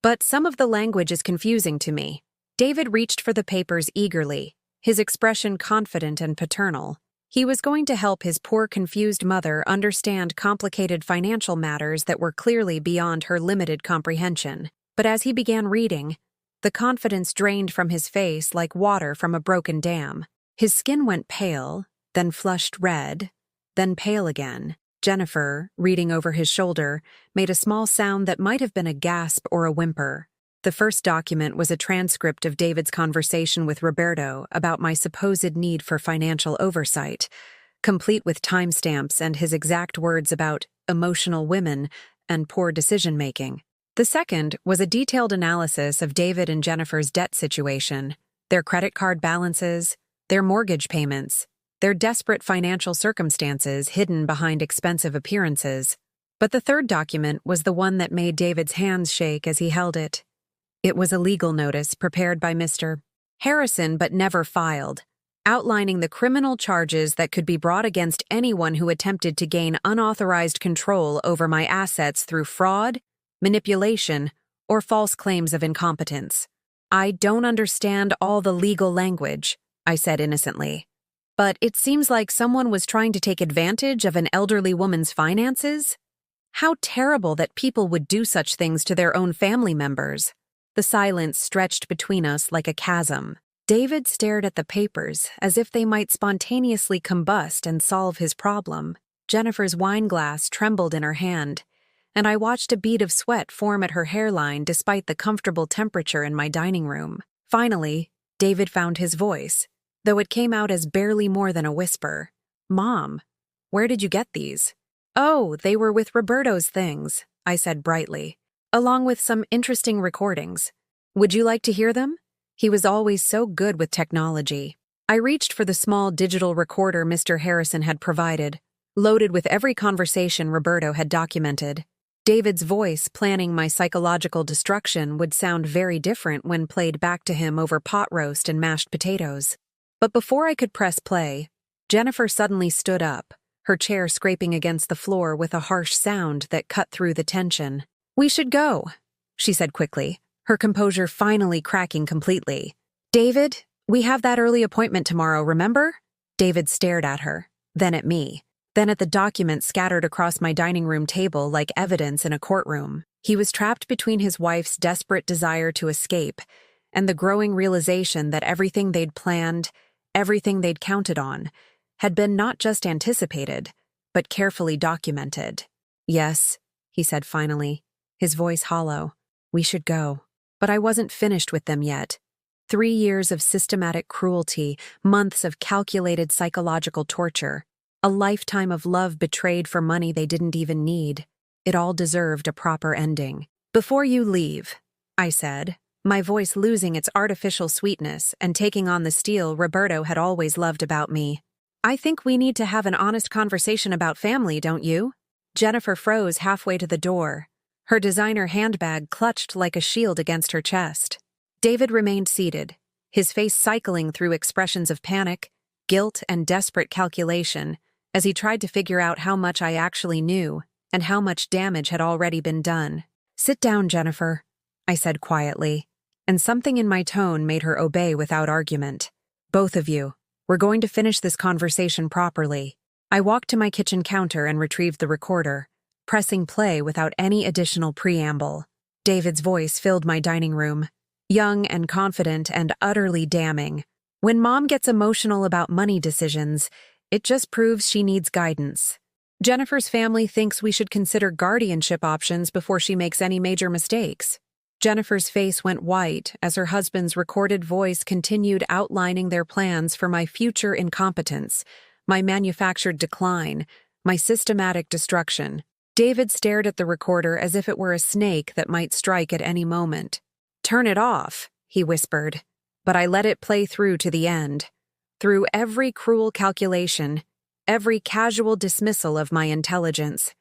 but some of the language is confusing to me." David reached for the papers eagerly, his expression confident and paternal. He was going to help his poor, confused mother understand complicated financial matters that were clearly beyond her limited comprehension. But as he began reading, the confidence drained from his face like water from a broken dam. His skin went pale, then flushed red, then pale again. Jennifer, reading over his shoulder, made a small sound that might have been a gasp or a whimper. The first document was a transcript of David's conversation with Roberto about my supposed need for financial oversight, complete with timestamps and his exact words about emotional women and poor decision-making. The second was a detailed analysis of David and Jennifer's debt situation, their credit card balances, their mortgage payments, their desperate financial circumstances hidden behind expensive appearances. But the third document was the one that made David's hands shake as he held it. It was a legal notice prepared by Mr. Harrison but never filed, outlining the criminal charges that could be brought against anyone who attempted to gain unauthorized control over my assets through fraud, manipulation, or false claims of incompetence. "I don't understand all the legal language," I said innocently, "but it seems like someone was trying to take advantage of an elderly woman's finances. How terrible that people would do such things to their own family members." The silence stretched between us like a chasm. David stared at the papers as if they might spontaneously combust and solve his problem. Jennifer's wine glass trembled in her hand, and I watched a bead of sweat form at her hairline despite the comfortable temperature in my dining room. Finally, David found his voice, though it came out as barely more than a whisper. "Mom, where did you get these?" "Oh, they were with Roberto's things," I said brightly, "along with some interesting recordings. Would you like to hear them?" He was always so good with technology. I reached for the small digital recorder Mr. Harrison had provided, loaded with every conversation Roberto had documented. David's voice planning my psychological destruction would sound very different when played back to him over pot roast and mashed potatoes. But before I could press play, Jennifer suddenly stood up, her chair scraping against the floor with a harsh sound that cut through the tension. "We should go," she said quickly, her composure finally cracking completely. "David, we have that early appointment tomorrow, remember?" David stared at her, then at me, then at the documents scattered across my dining room table like evidence in a courtroom. He was trapped between his wife's desperate desire to escape and the growing realization that everything they'd planned, everything they'd counted on, had been not just anticipated, but carefully documented. "Yes," he said finally, his voice hollow. "We should go." But I wasn't finished with them yet. 3 years of systematic cruelty, months of calculated psychological torture, a lifetime of love betrayed for money they didn't even need. It all deserved a proper ending. "Before you leave," I said, my voice losing its artificial sweetness and taking on the steel Roberto had always loved about me, "I think we need to have an honest conversation about family, don't you?" Jennifer froze halfway to the door, her designer handbag clutched like a shield against her chest. David remained seated, his face cycling through expressions of panic, guilt, and desperate calculation as he tried to figure out how much I actually knew and how much damage had already been done. "Sit down, Jennifer," I said quietly, and something in my tone made her obey without argument. "Both of you, we're going to finish this conversation properly." I walked to my kitchen counter and retrieved the recorder, pressing play without any additional preamble. David's voice filled my dining room, young and confident and utterly damning. "When Mom gets emotional about money decisions, it just proves she needs guidance. Jennifer's family thinks we should consider guardianship options before she makes any major mistakes." Jennifer's face went white as her husband's recorded voice continued outlining their plans for my future incompetence, my manufactured decline, my systematic destruction. David stared at the recorder as if it were a snake that might strike at any moment. "Turn it off," he whispered, but I let it play through to the end. Through every cruel calculation, every casual dismissal of my intelligence,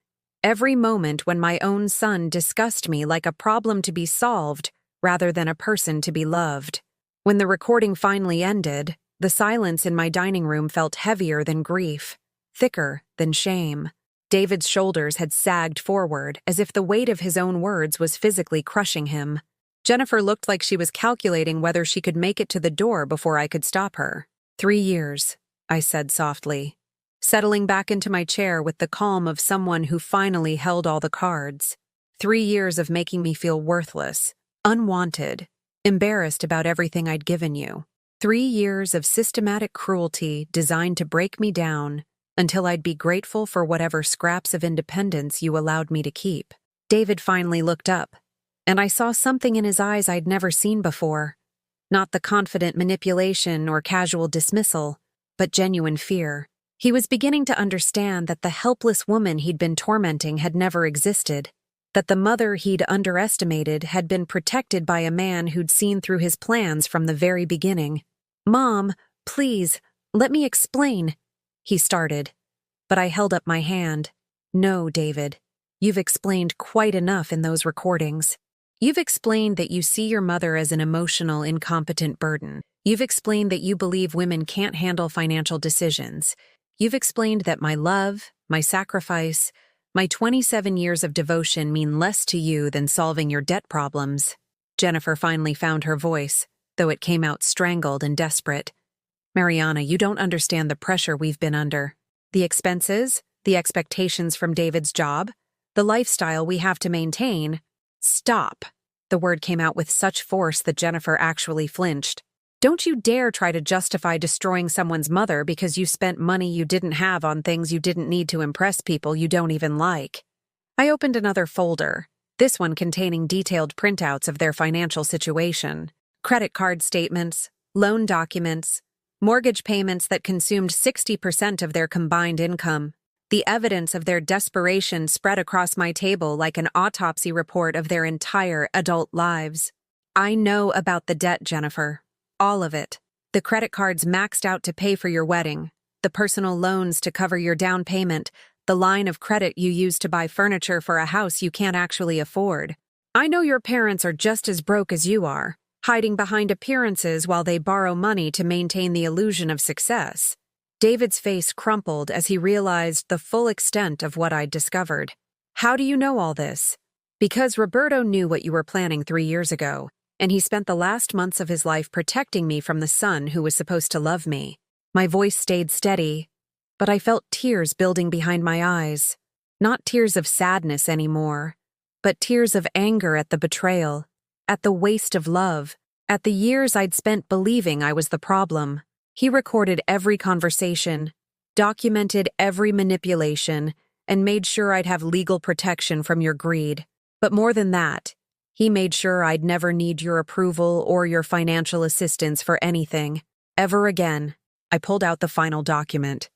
every moment when my own son discussed me like a problem to be solved rather than a person to be loved. When the recording finally ended, the silence in my dining room felt heavier than grief, thicker than shame. David's shoulders had sagged forward as if the weight of his own words was physically crushing him. Jennifer looked like she was calculating whether she could make it to the door before I could stop her. 3 years, I said softly, settling back into my chair with the calm of someone who finally held all the cards. 3 years of making me feel worthless, unwanted, embarrassed about everything I'd given you. 3 years of systematic cruelty designed to break me down until I'd be grateful for whatever scraps of independence you allowed me to keep. David finally looked up, and I saw something in his eyes I'd never seen before. Not the confident manipulation or casual dismissal, but genuine fear. He was beginning to understand that the helpless woman he'd been tormenting had never existed, that the mother he'd underestimated had been protected by a man who'd seen through his plans from the very beginning. "Mom, please, let me explain," he started, but I held up my hand. "No, David, you've explained quite enough in those recordings. You've explained that you see your mother as an emotional, incompetent burden. You've explained that you believe women can't handle financial decisions. You've explained that my love, my sacrifice, my 27 years of devotion mean less to you than solving your debt problems." Jennifer finally found her voice, though it came out strangled and desperate. "Mariana, you don't understand the pressure we've been under. The expenses, the expectations from David's job, the lifestyle we have to maintain." "Stop," The word came out with such force that Jennifer actually flinched. Don't you dare try to justify destroying someone's mother because you spent money you didn't have on things you didn't need to impress people you don't even like. I opened another folder, this one containing detailed printouts of their financial situation, credit card statements, loan documents, mortgage payments that consumed 60% of their combined income. The evidence of their desperation spread across my table like an autopsy report of their entire adult lives. I know about the debt, Jennifer. All of it. The credit cards maxed out to pay for your wedding, the personal loans to cover your down payment, the line of credit you used to buy furniture for a house you can't actually afford. I know your parents are just as broke as you are, hiding behind appearances while they borrow money to maintain the illusion of success. David's face crumpled as he realized the full extent of what I'd discovered. How do you know all this? Because Roberto knew what you were planning 3 years ago, and he spent the last months of his life protecting me from the son who was supposed to love me. My voice stayed steady, but I felt tears building behind my eyes. Not tears of sadness anymore, but tears of anger at the betrayal, at the waste of love, at the years I'd spent believing I was the problem. He recorded every conversation, documented every manipulation, and made sure I'd have legal protection from your greed. But more than that, he made sure I'd never need your approval or your financial assistance for anything, ever again. I pulled out the final document,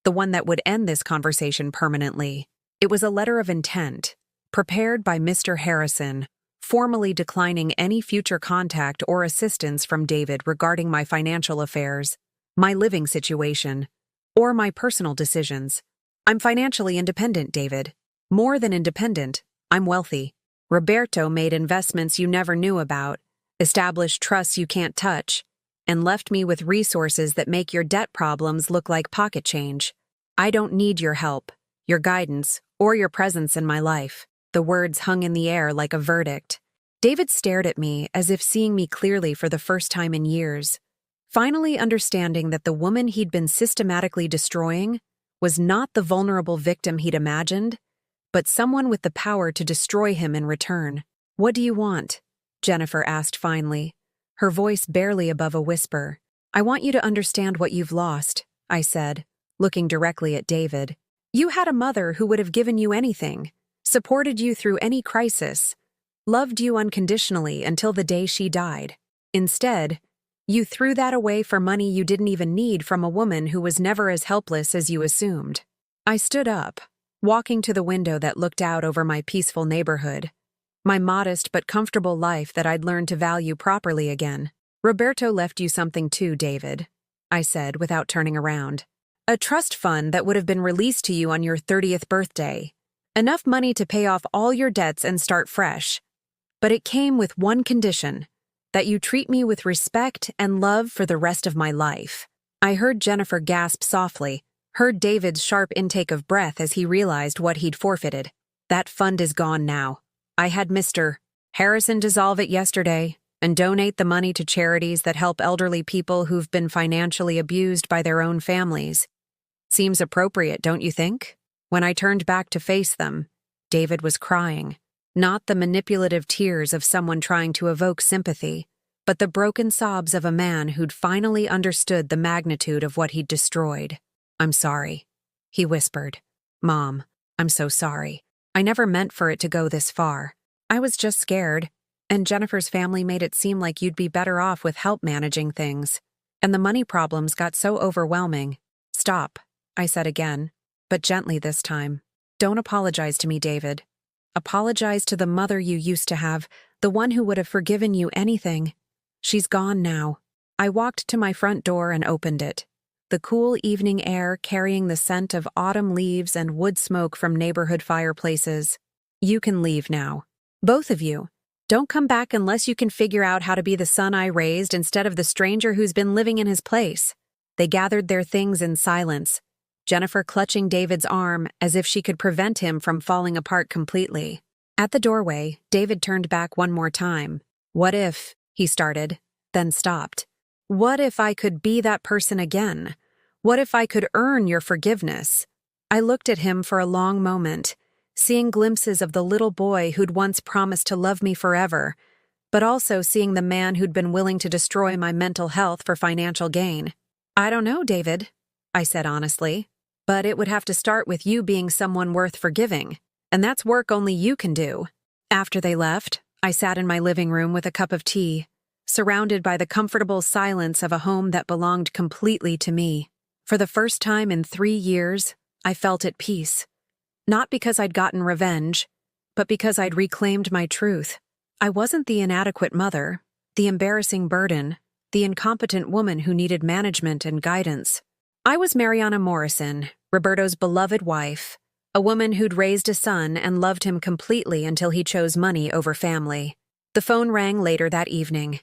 the one that would end this conversation permanently. It was a letter of intent, prepared by Mr. Harrison, formally declining any future contact or assistance from David regarding my financial affairs, my living situation, or my personal decisions. I'm financially independent, David. More than independent, I'm wealthy. Roberto made investments you never knew about, established trusts you can't touch, and left me with resources that make your debt problems look like pocket change. I don't need your help, your guidance, or your presence in my life. The words hung in the air like a verdict. David stared at me as if seeing me clearly for the first time in years, finally understanding that the woman he'd been systematically destroying was not the vulnerable victim he'd imagined, but someone with the power to destroy him in return. What do you want? Jennifer asked finally, her voice barely above a whisper. I want you to understand what you've lost, I said, looking directly at David. You had a mother who would have given you anything, supported you through any crisis, loved you unconditionally until the day she died. Instead, you threw that away for money you didn't even need from a woman who was never as helpless as you assumed. I stood up, walking to the window that looked out over my peaceful neighborhood, my modest but comfortable life that I'd learned to value properly again. Roberto left you something too, David, I said without turning around. A trust fund that would have been released to you on your 30th birthday. Enough money to pay off all your debts and start fresh. But it came with one condition, that you treat me with respect and love for the rest of my life. I heard Jennifer gasp softly, heard David's sharp intake of breath as he realized what he'd forfeited. That fund is gone now. I had Mr. Harrison dissolve it yesterday and donate the money to charities that help elderly people who've been financially abused by their own families. Seems appropriate, don't you think? When I turned back to face them, David was crying. Not the manipulative tears of someone trying to evoke sympathy, but the broken sobs of a man who'd finally understood the magnitude of what he'd destroyed. I'm sorry, he whispered. Mom, I'm so sorry. I never meant for it to go this far. I was just scared, and Jennifer's family made it seem like you'd be better off with help managing things. And the money problems got so overwhelming. Stop, I said again, but gently this time. Don't apologize to me, David. Apologize to the mother you used to have, the one who would have forgiven you anything. She's gone now. I walked to my front door and opened it. The cool evening air carrying the scent of autumn leaves and wood smoke from neighborhood fireplaces. You can leave now. Both of you. Don't come back unless you can figure out how to be the son I raised instead of the stranger who's been living in his place. They gathered their things in silence, Jennifer clutching David's arm as if she could prevent him from falling apart completely. At the doorway, David turned back one more time. What if, he started, then stopped. What if I could be that person again? What if I could earn your forgiveness? I looked at him for a long moment, seeing glimpses of the little boy who'd once promised to love me forever, but also seeing the man who'd been willing to destroy my mental health for financial gain. I don't know, David, I said honestly, but it would have to start with you being someone worth forgiving, and that's work only you can do. After they left, I sat in my living room with a cup of tea, surrounded by the comfortable silence of a home that belonged completely to me. For the first time in 3 years, I felt at peace. Not because I'd gotten revenge, but because I'd reclaimed my truth. I wasn't the inadequate mother, the embarrassing burden, the incompetent woman who needed management and guidance. I was Mariana Morrison, Roberto's beloved wife, a woman who'd raised a son and loved him completely until he chose money over family. The phone rang later that evening.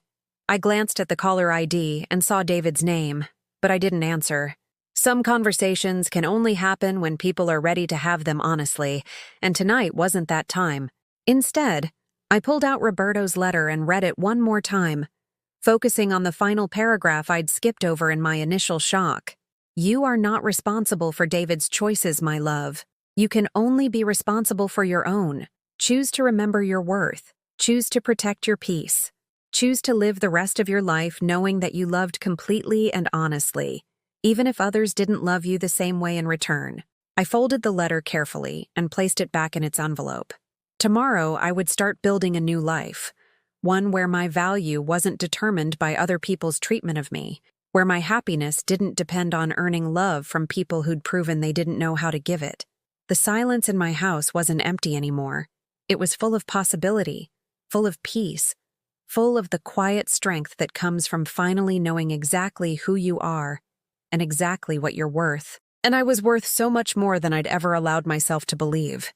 I glanced at the caller ID and saw David's name, but I didn't answer. Some conversations can only happen when people are ready to have them honestly, and tonight wasn't that time. Instead, I pulled out Roberto's letter and read it one more time, focusing on the final paragraph I'd skipped over in my initial shock. You are not responsible for David's choices, my love. You can only be responsible for your own. Choose to remember your worth. Choose to protect your peace. Choose to live the rest of your life knowing that you loved completely and honestly, even if others didn't love you the same way in return. I folded the letter carefully and placed it back in its envelope. Tomorrow, I would start building a new life, one where my value wasn't determined by other people's treatment of me, where my happiness didn't depend on earning love from people who'd proven they didn't know how to give it. The silence in my house wasn't empty anymore. It was full of possibility, full of peace, full of the quiet strength that comes from finally knowing exactly who you are and exactly what you're worth. And I was worth so much more than I'd ever allowed myself to believe.